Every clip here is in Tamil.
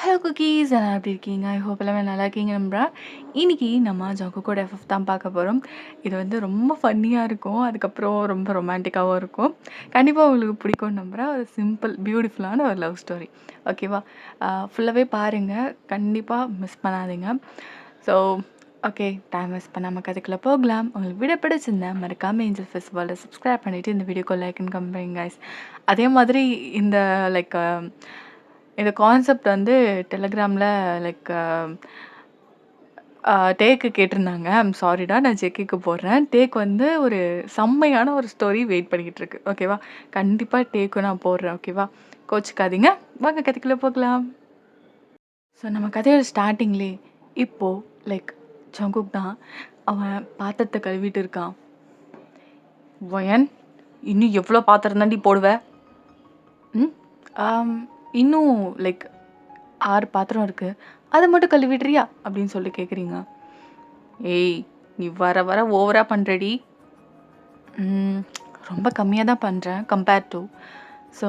ஹலோ குக்கீஸ் எல்லாம் எப்படி இருக்கீங்க? ஐ ஹோப் எல்லாமே நல்லா இருக்கீங்க நம்புறேன். இன்னைக்கு நம்ம ஜங்குக்கோட எஃப்எஃப் தான் பார்க்க போகிறோம். இது வந்து ரொம்ப ஃபன்னியாக இருக்கும், அதுக்கப்புறம் ரொம்ப ரொமான்டிக்காகவும் இருக்கும். கண்டிப்பாக உங்களுக்கு பிடிக்கும்னு நம்புகிறேன். ஒரு சிம்பிள் பியூட்டிஃபுல்லான ஒரு லவ் ஸ்டோரி. ஓகேவா? ஃபுல்லாகவே பாருங்கள், கண்டிப்பாக மிஸ் பண்ணாதீங்க. ஸோ ஓகே, டைம் வேஸ்ட் பண்ணாமல் கதைக்குள்ளே போகலாம். உங்களுக்கு வீடியோ பிடிச்சிருந்தா மறக்காமல் ஏஞ்சல் ஃபெஸ்டிவலை சப்ஸ்கிரைப் பண்ணிவிட்டு இந்த வீடியோக்கு லைக் அண்ட் கமெண்ட் பண்ணுங்க guys. அதே மாதிரி இந்த லைக் இந்த கான்செப்ட் வந்து டெலகிராமில் லைக் டேக்கு கேட்டிருந்தாங்க. ஐம் சாரிடா, நான் ஜெக்கிக்கு போடுறேன். டேக் வந்து ஒரு செம்மையான ஒரு ஸ்டோரி வெயிட் பண்ணிக்கிட்டு இருக்கு. ஓகேவா? கண்டிப்பாக டேக்கும் நான் போடுறேன். ஓகேவா? கோச்சிக்காதீங்க. வாங்க கதைக்குள்ளே போகலாம். ஸோ நம்ம கதையோட ஸ்டார்டிங்லே இப்போது லைக் ஜங்குக் தான் அவன் பாத்திரத்தை கழுவிட்டு இருக்கான். வயன், இன்னும் எவ்வளோ பாத்திரம் தாண்டி போடுவ? இன்னும் லைக் 6 பாத்திரம் இருக்குது, அதை மட்டும் கழுவிடுறியா அப்படின்னு சொல்லி கேட்குறீங்க. ஏய், நீ வர வர ஓவராக பண்ணுறடி. ரொம்ப கம்மியாக தான் பண்ணுறேன் கம்பேர் டு. ஸோ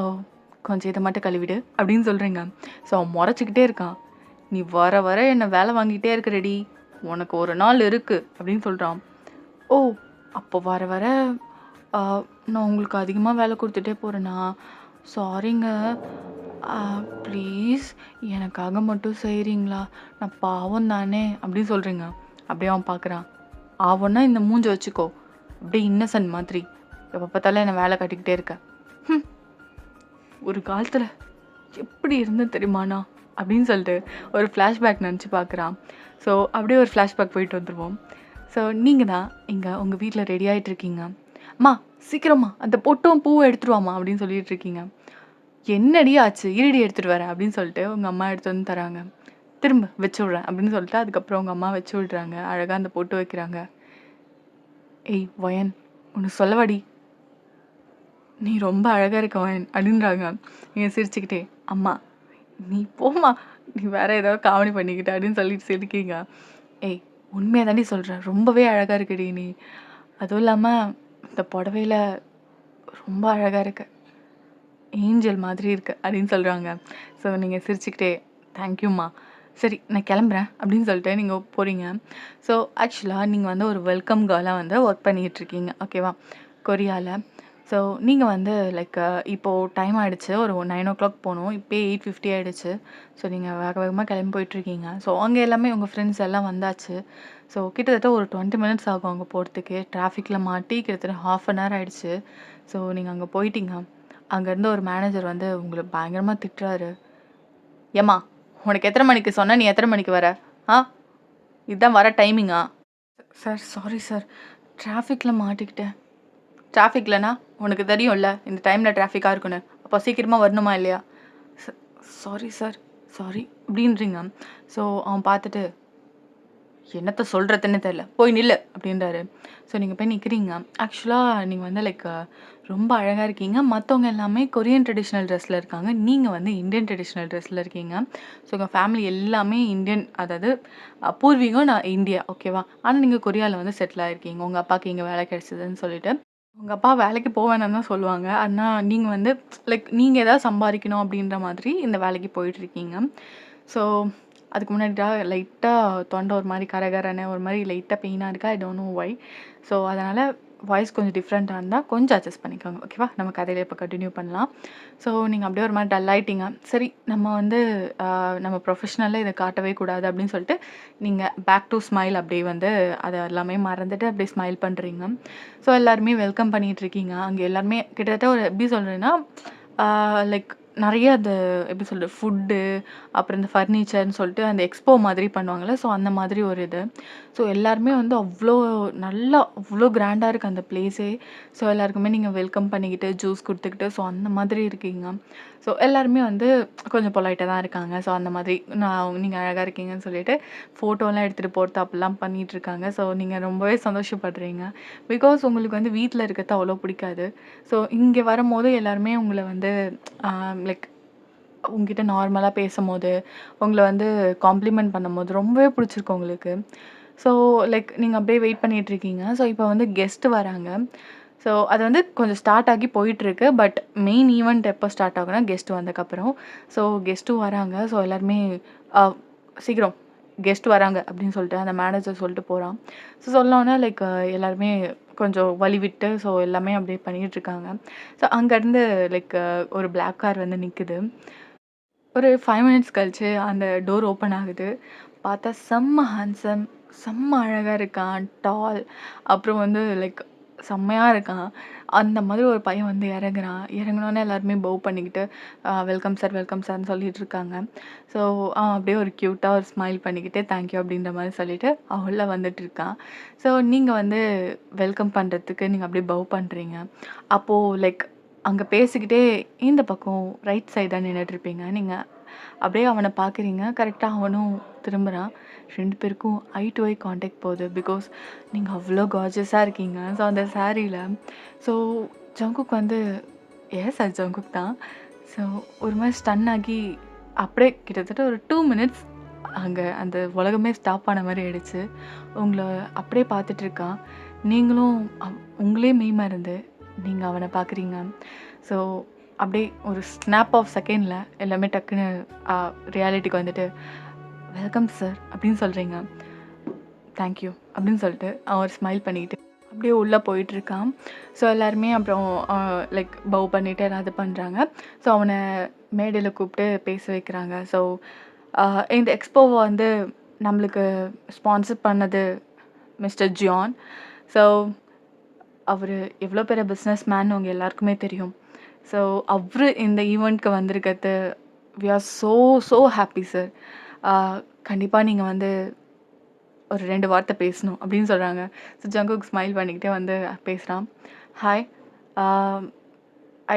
கொஞ்சம் இதை மட்டும் கழுவிடு அப்படின்னு சொல்கிறீங்க. ஸோ அவன் முறைச்சிக்கிட்டே இருக்கான். நீ வர வர என்னை வேலை வாங்கிட்டே இருக்கிறடி, உனக்கு ஒரு நாள் இருக்குது அப்படின்னு சொல்கிறான். ஓ, அப்போ வர வர நான் உங்களுக்கு அதிகமாக வேலை கொடுத்துட்டே போகிறேன்னா சாரிங்க, ப்ளீஸ் எனக்காக மட்டும் செய்கிறீங்களா, நான் பாவம் தானே அப்படின்னு சொல்கிறீங்க. அப்படியே அவன் பார்க்குறான். ஆவன்னா இந்த மூஞ்சை வச்சுக்கோ, அப்படியே இன்னசென்ட் மாதிரி எப்போ பார்த்தாலும் என்னை வேலை கட்டிக்கிட்டே இருக்க. ஒரு காலத்தில் எப்படி இருந்தேன் தெரியுமாண்ணா அப்படின்னு சொல்லிட்டு ஒரு ஃப்ளாஷ்பேக் நினச்சி பார்க்குறான். ஸோ அப்படியே ஒரு ஃப்ளாஷ்பேக் போயிட்டு வந்துடுவோம். ஸோ நீங்கள் தான் இங்கே உங்கள் வீட்டில் ரெடி ஆகிட்டு இருக்கீங்க. அம்மா சீக்கிரமா அந்த பொட்டும் பூவை எடுத்துருவாம்மா அப்படின்னு சொல்லிட்டு இருக்கீங்க. என்னடி ஆச்சு, இருடி எடுத்துகிட்டு வரேன் அப்படின்னு சொல்லிட்டு உங்கள் அம்மா எடுத்து வந்து தராங்க. திரும்ப வச்சு விட்றேன் அப்படின்னு சொல்லிட்டு அதுக்கப்புறம் உங்கள் அம்மா வச்சு விட்றாங்க. அழகாக அந்த பொட்டு வைக்கிறாங்க. ஏய் வயன், ஒன்று சொல்லவாடி, நீ ரொம்ப அழகாக இருக்க வயன் அப்படின்றாங்க. நீங்கள் சிரிச்சுக்கிட்டே, அம்மா நீ போம்மா, நீ வேற ஏதாவது காமெடி பண்ணிக்கிட்ட அப்படின்னு சொல்லிட்டு சிரிக்கீங்க. ஏய் உண்மையாக தாண்டி சொல்கிறேன், ரொம்பவே அழகாக இருக்குடி நீ. அதுவும் இல்லாமல் இந்த புடவையில் ரொம்ப அழகாக இருக்கு, ஏஞ்சல் மாதிரி இருக்கு அப்படின்னு சொல்கிறாங்க. ஸோ நீங்கள் சிரிச்சுக்கிட்டே தேங்க்யூம்மா, சரி நான் கிளம்புறேன் அப்படின்னு சொல்லிட்டு நீங்கள் போகிறீங்க. ஸோ ஆக்சுவலாக நீங்கள் வந்து ஒரு வெல்கம் கேர்ளாக வந்து ஒர்க் பண்ணிகிட்ருக்கீங்க. ஓகேவா? கொரியாவில். ஸோ நீங்கள் வந்து லைக் இப்போது டைம் ஆகிடுச்சு, ஒரு 9 o'clock போகணும். இப்போயே 8:50 ஆகிடுச்சு. ஸோ நீங்கள் வேக வேகமாக கிளம்பி போயிட்டுருக்கீங்க. ஸோ அங்கே எல்லாமே உங்கள் ஃப்ரெண்ட்ஸ் எல்லாம் வந்தாச்சு. ஸோ கிட்டத்தட்ட ஒரு 20 minutes ஆகும் அங்கே போகிறதுக்கு. டிராஃபிக்கில் மாட்டி கிட்டத்தட்ட 1/2 hour ஆகிடுச்சு. ஸோ நீங்கள் அங்கே போயிட்டீங்க. அங்கேருந்து ஒரு மேனேஜர் வந்து உங்களை பயங்கரமாக திட்டுறாரு. ஏம்மா, உனக்கு எத்தனை மணிக்கு சொன்னால், நீ எத்தனை மணிக்கு வர? இதுதான் வர டைமிங்கா? சார் சாரி சார், டிராஃபிக்கில் மாட்டிக்கிட்டேன். டிராஃபிக்லனா உனக்கு தெரியும்ல இந்த டைமில் டிராஃபிக்காக இருக்குன்னு, அப்போ சீக்கிரமாக வரணுமா இல்லையா? சாரி சார், சாரி அப்படின்றீங்க. ஸோ அவன் பார்த்துட்டு என்னத்த சொல்கிறதுன்னு தெரில, போய் நில்லு அப்படின்றாரு. ஸோ நீங்கள் போய் நிற்கிறீங்க. ஆக்சுவலாக நீங்கள் வந்து லைக் ரொம்ப அழகாக இருக்கீங்க. மற்றவங்க எல்லாமே கொரியன் ட்ரெடிஷ்னல் ட்ரெஸ்ஸில் இருக்காங்க, நீங்கள் வந்து இந்தியன் ட்ரெடிஷ்னல் ட்ரெஸ்ஸில் இருக்கீங்க. ஸோ உங்கள் ஃபேமிலி எல்லாமே இந்தியன், அதாவது பூர்வீகம் நான் இந்தியா. ஓகேவா? ஆனால் நீங்கள் கொரியாவில் வந்து செட்டில் ஆகிருக்கீங்க. உங்கள் அப்பாவுக்கு இங்கே வேலை கிடைச்சதுன்னு சொல்லிட்டு. உங்கள் அப்பா வேலைக்கு போவேன்னு தான் சொல்லுவாங்க. ஆனால் நீங்கள் வந்து லைக் நீங்கள் எதாவது சம்பாதிக்கணும் அப்படின்ற மாதிரி இந்த வேலைக்கு போயிட்டுருக்கீங்க. ஸோ அதுக்கு முன்னாடி லைட்டாக தொண்டை ஒரு மாதிரி கரகரன்னு ஒரு மாதிரி லைட்டாக பெயினாக இருக்கா, ஐ டோன்ட் நோ ஒய். ஸோ அதனால் வாய்ஸ் கொஞ்சம் டிஃப்ரெண்ட்டாக இருந்தால் கொஞ்சம் அட்ஜஸ்ட் பண்ணிக்கோங்க. ஓகேவா? நம்ம கதையில இப்போ கண்டினியூ பண்ணலாம். ஸோ நீங்கள் அப்படியே ஒரு மாதிரி டல் ஆகிட்டீங்க. சரி, நம்ம வந்து நம்ம ப்ரொஃபஷ்னலில் இதை காட்டவே கூடாது அப்படின்னு சொல்லிட்டு நீங்கள் பேக் டு ஸ்மைல் அப்படியே வந்து அதை எல்லாமே மறந்துட்டு அப்படியே ஸ்மைல் பண்ணுறீங்க. ஸோ எல்லாருமே வெல்கம் பண்ணிகிட்ருக்கீங்க. அங்கே எல்லாருமே கிட்டத்தட்ட ஒரு எப்படி சொல்கிறேன்னா லைக் நிறைய அது எப்படி சொல்கிறது, ஃபுட்டு, அப்புறம் இந்த ஃபர்னிச்சர்னு சொல்லிட்டு அந்த எக்ஸ்போ மாதிரி பண்ணுவாங்கள்ல, ஸோ அந்த மாதிரி ஒரு இது. ஸோ எல்லாருமே வந்து அவ்வளோ நல்லா அவ்வளோ கிராண்டாக இருக்குது அந்த பிளேஸே. ஸோ எல்லாருக்குமே நீங்கள் வெல்கம் பண்ணிக்கிட்டு ஜூஸ் கொடுத்துக்கிட்டு ஸோ அந்த மாதிரி இருக்கீங்க. ஸோ எல்லாருமே வந்து கொஞ்சம் பொலைட்டாக தான் இருக்காங்க. ஸோ அந்த மாதிரி நீங்கள் அழகாக இருக்கீங்கன்னு சொல்லிட்டு ஃபோட்டோலாம் எடுத்துகிட்டு போகிறது அப்படிலாம் பண்ணிகிட்ருக்காங்க. ஸோ நீங்கள் ரொம்பவே சந்தோஷப்படுறீங்க. பிகாஸ் உங்களுக்கு வந்து வீட்டில் இருக்கிறது அவ்வளோ பிடிக்காது. ஸோ இங்கே வரும்போது எல்லாருமே உங்களை வந்து லைக் உங்ககிட்ட நார்மலாக பேசும்போது, உங்களை வந்து காம்ப்ளிமெண்ட் பண்ணும்போது ரொம்பவே பிடிச்சிருக்கு உங்களுக்கு. ஸோ லைக் நீங்கள் அப்படியே வெயிட் பண்ணிகிட்ருக்கீங்க. ஸோ இப்போ வந்து கெஸ்ட்டு வராங்க. ஸோ அது வந்து கொஞ்சம் ஸ்டார்ட் ஆகி போயிட்டுருக்கு. பட் மெயின் ஈவெண்ட் எப்போ ஸ்டார்ட் ஆகும்னா கெஸ்ட் வந்ததுக்கப்புறம். ஸோ கெஸ்ட்டும் வராங்க. ஸோ எல்லாருமே அ சீக்கிரம் கெஸ்ட் வராங்க அப்படின்னு சொல்லிட்டு அந்த மேனேஜர் சொல்லிட்டு போறான். ஸோ சொன்னோனே லைக் எல்லாருமே கொஞ்சம் வழி விட்டு ஸோ எல்லாமே அப்படியே பண்ணிகிட்ருக்காங்க. ஸோ அங்கேருந்து லைக் ஒரு பிளாக் கார் வந்து நிக்குது. ஒரு 5 மினிட்ஸ் கழிச்சு அந்த டோர் ஓப்பன் ஆகுது. பார்த்தா செம்ம ஹேண்ட்ஸம், செம்ம அழகா இருக்கான். டால். அப்புறம் வந்து லைக் செம்மையா இருக்கான். அந்த மாதிரி ஒரு பையன் வந்து இறங்குறான். இறங்குனோனே எல்லாருமே பவ் பண்ணிக்கிட்டு, வெல்கம் சார், வெல்கம் சார்ன்னு சொல்லிட்டு இருக்காங்க. ஸோ அவன் அப்படியே ஒரு க்யூட்டா ஒரு ஸ்மைல் பண்ணிக்கிட்டு, தேங்க் யூ அப்படின்ற மாரி சொல்லிட்டு, அவன் உள்ள வந்துட்டு இருக்கான். ஸோ நீங்க வந்து வெல்கம் பண்றதுக்கு நீங்க அப்படியே பவ் பண்றீங்க. அப்போ லைக் அங்க பேசிக்கிட்டே இந்த பக்கம் ரைட் சைடு தான் நின்னுட்டுருப்பீங்க. நீங்க அப்படியே அவன பார்க்குறீங்க. கரெக்ட்டா அவனும் திரும்புறான். 2 பேருக்கும் ஐ டு ஐ கான்டாக்ட் போகுது. பிகாஸ் நீங்க அவ்ளோ கார்ஜியஸா இருக்கீங்க. ஸோ அந்த சாரீல. ஸோ ஜங்குக் வந்து எஸ் அது ஜங்குக் தான். ஸோ ஒரு மாரி ஸ்டன் ஆகி அப்படியே கிட்டத்தட்ட ஒரு 2 மினிட்ஸ் அங்க அந்த உலகமே ஸ்டாப் ஆன மாரி ஆயிடுச்சு. உங்கள அப்படியே பார்த்துட்டு இருக்கான். நீங்களும் உங்களே மெய்மறந்து நீங்க அவன பார்க்குறீங்க. ஸோ அப்படியே ஒரு ஸ்னாப் ஆஃப் செகண்ட்ல எல்லாமே டக்குன்னு ரியாலிட்டிக்கு வந்துட்டு, "வெல்கம் சார்" அப்படின்னு சொல்றீங்க. "தேங்க் யூ" அப்படின்னு சொல்லிட்டு அவன் ஒரு ஸ்மைல் பண்ணிக்கிட்டு அப்படியே உள்ள போயிட்டுருக்கான். ஸோ எல்லாருமே அப்புறம் லைக் பவ் பண்ணிட்டு அது பண்றாங்க. ஸோ அவன மேடையில கூப்பிட்டு பேச வைக்கிறாங்க. ஸோ இந்த எக்ஸ்போவ வந்து நம்மளுக்கு ஸ்பான்சர் பண்ணது மிஸ்டர் ஜியான். ஸோ அவரு எவ்வளோ பெரிய பிஸ்னஸ் மேன் உங்க எல்லாருக்குமே தெரியும். ஸோ அவரு இந்த ஈவென்ட்க்கு வந்திருக்கிறது we are so happy sir. கண்டிப்பா நீங்க வந்து ஒரு 2 வார்த்தை பேசணும் அப்படின்னு சொல்றாங்க. ஸோ ஜங்குக் ஸ்மைல் பண்ணிக்கிட்டே வந்து பேசுறான். ஹாய்,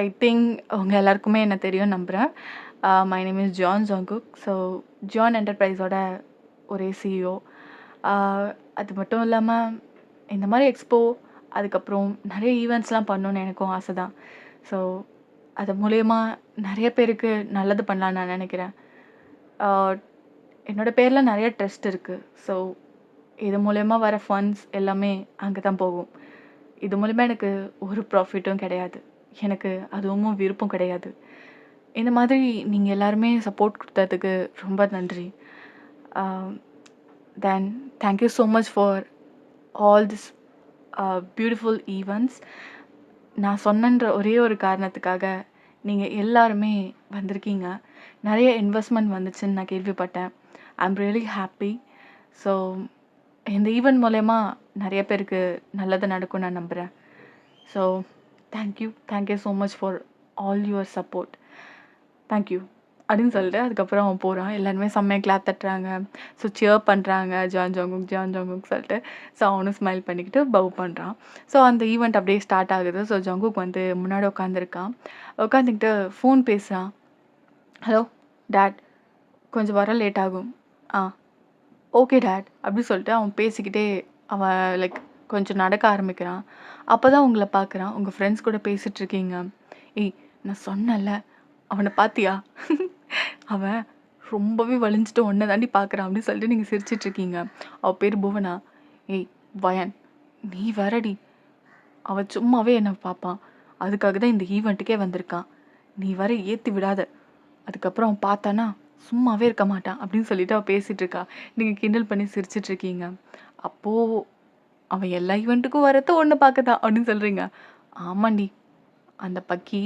ஐ திங்க் உங்க எல்லாருக்குமே என்ன தெரியும்னு நம்புறேன். My name is Jeon Jungkook. So Jeon என்டர்பிரைஸோட ஒரே சிஇஓ. அது மட்டும் இல்லாம இந்த மாதிரி எக்ஸ்போ, அதுக்கப்புறம் நிறைய ஈவெண்ட்ஸ்லாம் பண்ணணும்னு எனக்கும் ஆசை தான். ஸோ அது மூலியமா நிறைய பேருக்கு நல்லது பண்ணலான்னு நான் நினைக்கிறேன். என்னோட பேர்ல நிறைய ட்ரஸ்ட் இருக்கு. ஸோ இது மூலியமா வர ஃபண்ட்ஸ் எல்லாமே அங்கே தான் போகும். இது மூலியமா எனக்கு ஒரு ப்ராஃபிட்டும் கிடையாது. எனக்கு அதுவும் விருப்பம் கிடையாது. இந்த மாதிரி நீங்க எல்லாருமே சப்போர்ட் குடுத்ததுக்கு ரொம்ப நன்றி. Then thank you so much for all this beautiful events. நான் சொன்னன்ற ஒரே ஒரு காரணத்துக்காக நீங்க எல்லாருமே வந்திருக்கீங்க. நிறைய இன்வெஸ்ட்மெண்ட் வந்துச்சுன்னு நான் கேள்விப்பட்டேன். ஐ அம் ரியலி ஹாப்பி. ஸோ இந்த ஈவெண்ட் மூலயமா நிறைய பேருக்கு நல்லது நடக்கும்னு நான் நம்புகிறேன். So thank you so much for all your support. Thank you அப்படின்னு சொல்லிட்டு அதுக்கப்புறம் அவன் போகிறான். எல்லாருமே செம்மையாக கிளாப் தட்டுறாங்க. ஸோ சியர் பண்ணுறாங்க. ஜான் ஜங்குக் சொல்லிட்டு. ஸோ அவனும் ஸ்மைல் பண்ணிக்கிட்டு பவ் பண்ணுறான். ஸோ அந்த ஈவெண்ட் அப்படியே ஸ்டார்ட் ஆகுது. ஸோ ஜங்குக் வந்து முன்னாடி உட்காந்துருக்கான். உட்காந்துக்கிட்டு ஃபோன் பேசுகிறான். ஹலோ டேட், கொஞ்சம் வர லேட் ஆகும். ஓகே டேட் அப்படி சொல்லிட்டு அவன் பேசிக்கிட்டே அவன் லைக் கொஞ்சம் நடக்க ஆரம்பிக்கிறான். அப்போ தான் உங்களை பார்க்குறான். உங்கள் ஃப்ரெண்ட்ஸ் கூட பேசிகிட்ருக்கீங்க. ஏய், நான் சொன்னேன்ல, அவனை பார்த்தியா? அவன் ரொம்பவே வலிஞ்சிட்டு ஒன்றை தாண்டி பார்க்குறான் அப்படின்னு சொல்லிட்டு நீங்கள் சிரிச்சிட்ருக்கீங்க. அவள் பேர் புவனா. ஏய் வயன், நீ வரடி. அவன் சும்மாவே என்னை பார்ப்பான். அதுக்காக தான் இந்த ஈவெண்ட்டுக்கே வந்திருக்கான். நீ வர ஏற்றி விடாத. அதுக்கப்புறம் அவன் பார்த்தானா சும்மாவே இருக்க மாட்டான் அப்படின்னு சொல்லிட்டு அவள் பேசிகிட்டு இருக்கா. நீங்கள் கிண்டல் பண்ணி சிரிச்சிட்ருக்கீங்க. அப்போது அவன் எல்லா ஈவெண்ட்டுக்கும் வரது ஒன்று பார்க்க தான் அப்படின்னு சொல்கிறீங்க. ஆமாண்டி, அந்த பக்கி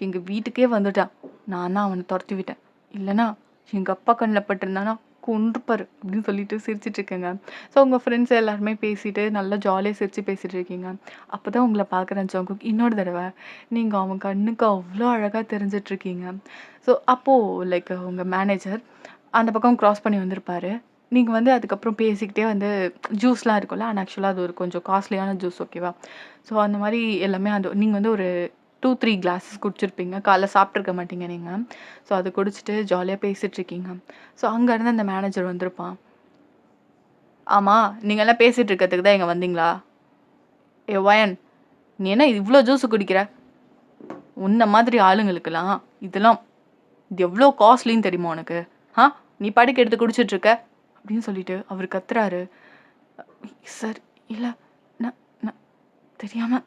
எங்கள் வீட்டுக்கே வந்துட்டான். நான் தான் அவனை துரத்தி விட்டேன். இல்லைனா எங்கள் அப்பா கண்ணில் பட்டிருந்தானா கொன்றுப்பாரு அப்படின்னு சொல்லிட்டு சிரிச்சிட்ருக்கேங்க. ஸோ உங்கள் ஃப்ரெண்ட்ஸ் எல்லாருமே பேசிட்டு நல்லா ஜாலியாக சிரித்து பேசிகிட்டு இருக்கீங்க. அப்போ தான் உங்களை பார்க்குறேன் ஜங்குக். இன்னொரு தடவை நீங்கள் அவன் கண்ணுக்கு அவ்வளோ அழகாக தெரிஞ்சிட்ருக்கீங்க. ஸோ அப்போது லைக் உங்கள் மேனேஜர் அந்த பக்கம் க்ராஸ் பண்ணி வந்திருப்பாரு. நீங்கள் வந்து அதுக்கப்புறம் பேசிக்கிட்டே வந்து ஜூஸ்லாம் இருக்கும்ல, ஆனால் ஆக்சுவலாக அது ஒரு கொஞ்சம் காஸ்ட்லியான ஜூஸ், ஓகேவா? ஸோ அந்த மாதிரி எல்லாமே அது நீங்கள் வந்து ஒரு 2-3 கிளாஸஸ் குடிச்சிருப்பீங்க. காலைல சாப்பிட்ருக்க மாட்டீங்க நீங்கள். ஸோ அது குடிச்சிட்டு ஜாலியாக பேசிகிட்ருக்கீங்க. ஸோ அங்கேருந்து அந்த மேனேஜர் வந்திருப்பான். ஆமாம், நீங்கள்லாம் பேசிகிட்டு இருக்கிறதுக்கு தான் இங்கே வந்தீங்களா? ஏ வயன், நீ என்ன இவ்வளோ ஜூஸு குடிக்கிற? உன்ன மாதிரி ஆளுங்களுக்கெல்லாம் இதெல்லாம் இது எவ்வளோ காஸ்ட்லின்னு தெரியுமா உனக்கு? நீ பாட்டுக்கு எடுத்து குடிச்சிட்ருக்க அப்படின்னு சொல்லிட்டு அவர் கத்துறாரு. சார் இல்லை, நான் நான் தெரியாமல்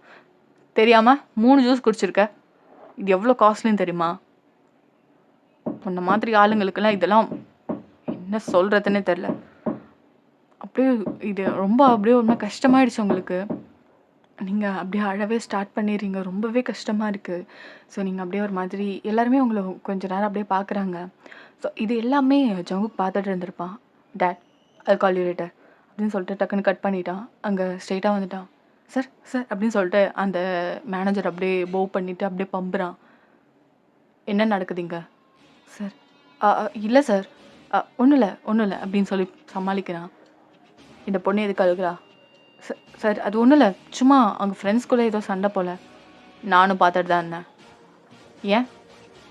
தெரியாமல் 3 ஜூஸ் குடிச்சிருக்க. இது எவ்வளோ காஸ்ட்லின்னு தெரியுமா? உன்ன மாதிரி ஆளுங்களுக்கெல்லாம் இதெல்லாம் என்ன சொல்கிறதுன்னே தெரில. அப்படியே இது ரொம்ப அப்படியே ஒரு மாதிரி கஷ்டமாயிடுச்சு உங்களுக்கு. நீங்கள் அப்படியே அழவே ஸ்டார்ட் பண்ணிடுறீங்க. ரொம்பவே கஷ்டமாக இருக்குது. ஸோ நீங்கள் அப்படியே ஒரு மாதிரி எல்லாருமே உங்களை கொஞ்ச நேரம் அப்படியே பார்க்குறாங்க. ஸோ இது எல்லாமே ஜங்குக் பார்த்துட்டு இருந்திருப்பான். Date I call you later அப்படின்னு சொல்லிட்டு டக்குன்னு கட் பண்ணிட்டான். அங்கே ஸ்ட்ரெயிட்டாக வந்துட்டான். சார் சார் அப்படின்னு சொல்லிட்டு அந்த மேனேஜர் அப்படியே போவ் பண்ணிவிட்டு அப்படியே பம்புறான். என்ன நடக்குதுங்க சார்? இல்லை சார், ஒன்றும் இல்லை அப்படின்னு சொல்லி சமாளிக்கிறான். இந்த பொண்ணு எதுக்கு அழுகுறா? சார் அது ஒன்றும் இல்லை, சும்மா அவங்க ஃப்ரெண்ட்ஸ்குள்ளே ஏதோ சண்டை போல். நானும் பார்த்துட்டு தான் இருந்தேன். ஏன்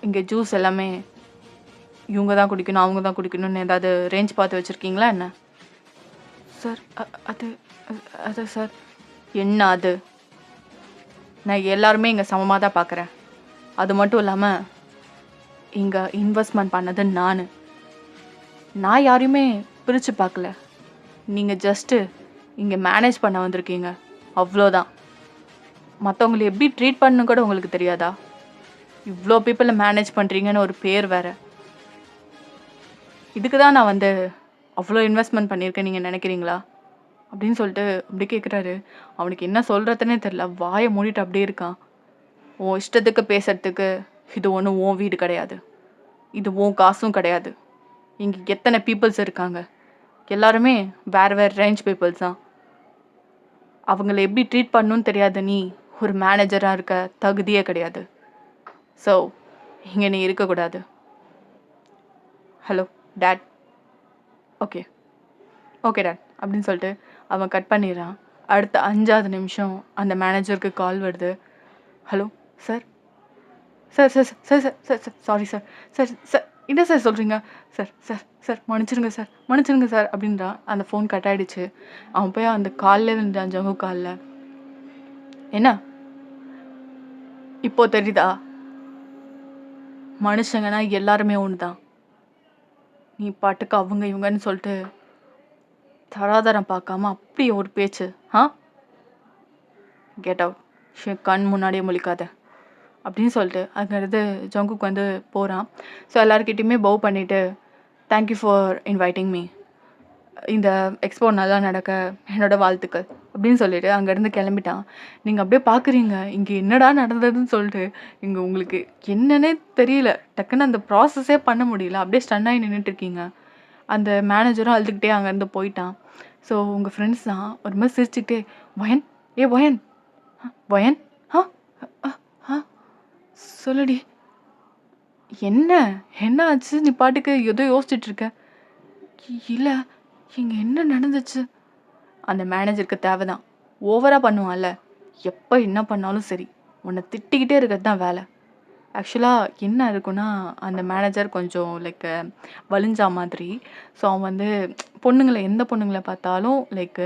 இங்கே ஜூஸ் எல்லாமே இவங்க தான் குடிக்கணும் அவங்க தான் குடிக்கணும்னு ஏதாவது ரேஞ்ச் பார்த்து வச்சுருக்கீங்களா என்ன? சார் அது அது சார் என்ன அது? நான் எல்லாருமே இங்கே சமமாக தான் பார்க்குறேன். அது மட்டும் இல்லாமல் இங்கே இன்வெஸ்ட்மெண்ட் பண்ணது நான் யாரையுமே பிரித்து பார்க்கல. நீங்கள் ஜஸ்ட்டு இங்கே மேனேஜ் பண்ண வந்திருக்கீங்க, அவ்வளோதான். மற்றவங்களை எப்படி ட்ரீட் பண்ணணும் கூட உங்களுக்கு தெரியாதா? இவ்வளோ பீப்புளை மேனேஜ் பண்ணுறீங்கன்னு ஒரு பேர் வேறு. இதுக்கு தான் நான் வந்து அவ்வளோ இன்வெஸ்ட்மெண்ட் பண்ணியிருக்கேன் நீங்கள் நினைக்கிறீங்களா அப்படின்னு சொல்லிட்டு அப்படி கேட்குறாரு. அவனுக்கு என்ன சொல்கிறதுனே தெரில. வாயை மூடிட்டு அப்படியே இருக்கான். உன் இஷ்டத்துக்கு பேசுறதுக்கு இது ஒன்றும் உன் வீடு கிடையாது, இது உன் காசும் கிடையாது. இங்கே எத்தனை பீப்புள்ஸ் இருக்காங்க, எல்லாருமே வேறு ரேஞ்ச் பீப்புள்ஸ் தான். அவங்கள எப்படி ட்ரீட் பண்ணணும்னு தெரியாத நீ ஒரு மேனேஜராக இருக்க தகுதியே கிடையாது. ஸோ இங்கே நீ இருக்கக்கூடாது. Hello date. ஓகே டேட் அப்படின்னு சொல்லிட்டு அவன் கட் பண்ணிடுறான். அடுத்த 5வது நிமிஷம் அந்த மேனேஜருக்கு கால் வருது. Hello sir sir sir sir sir sir sir sorry sir sir sir என்ன சார் சொல்கிறீங்க? சார் சார் சார் மன்னிச்சிருங்க சார் அப்படின்றான். அந்த ஃபோன் கட் ஆகிடுச்சு. அவன் போய் அந்த காலில் விழுந்தான், ஜங்கு காலில். என்ன இப்போ தெரியுதா? மனுஷங்கன்னா எல்லாருமே ஒன்று தான். நீ பாட்டுக்கு அவங்க இவங்கன்னு சொல்லிட்டு தராதரம் பார்க்காம அப்படி ஒரு பேச்சு. கெட் அவுட், கண் முன்னாடியே முழிக்காத அப்படின்னு சொல்லிட்டு அங்கேருந்து ஜங்குக்கு வந்து போகிறான். ஸோ எல்லாருக்கிட்டையுமே பவ் பண்ணிவிட்டு தேங்க்யூ ஃபார் இன்வைட்டிங் மீ, இந்த எக்ஸ்போ நல்லா நடக்க என்னோட வாழ்த்துக்கள் அப்படின்னு சொல்லிட்டு அங்கேருந்து கிளம்பிட்டான். நீங்கள் அப்படியே பார்க்குறீங்க இங்கே என்னடா நடந்ததுன்னு சொல்லிட்டு. இங்கே உங்களுக்கு என்னன்னே தெரியல, டக்குன்னு அந்த ப்ராசஸே பண்ண முடியல. அப்படியே ஸ்டன்னாகி நின்றுட்டுருக்கீங்க. அந்த மேனேஜரும் அழுதுகிட்டே அங்கேருந்து போயிட்டான். ஸோ உங்கள் ஃப்ரெண்ட்ஸ் தான் ஒரு மாதிரி சிரிச்சுக்கிட்டே, வயன் வயன் வயன் சொல்லுடி, என்ன ஆச்சு? நீ பாட்டுக்கு ஏதோ யோசிச்சுட்டு இருக்க. இல்லை இங்கே என்ன நடந்துச்சு? அந்த மேனேஜருக்கு தேவைதான், ஓவராக பண்ணுவான்ல, எப்போ என்ன பண்ணாலும் சரி உன்னை திட்டிக்கிட்டே இருக்கிறது தான் வேலை. ஆக்சுவலாக என்ன இருக்குன்னா அந்த மேனேஜர் கொஞ்சம் லைக் வலிஞ்சா மாதிரி. ஸோ அவன் வந்து எந்த பொண்ணுங்களை பார்த்தாலும் லைக்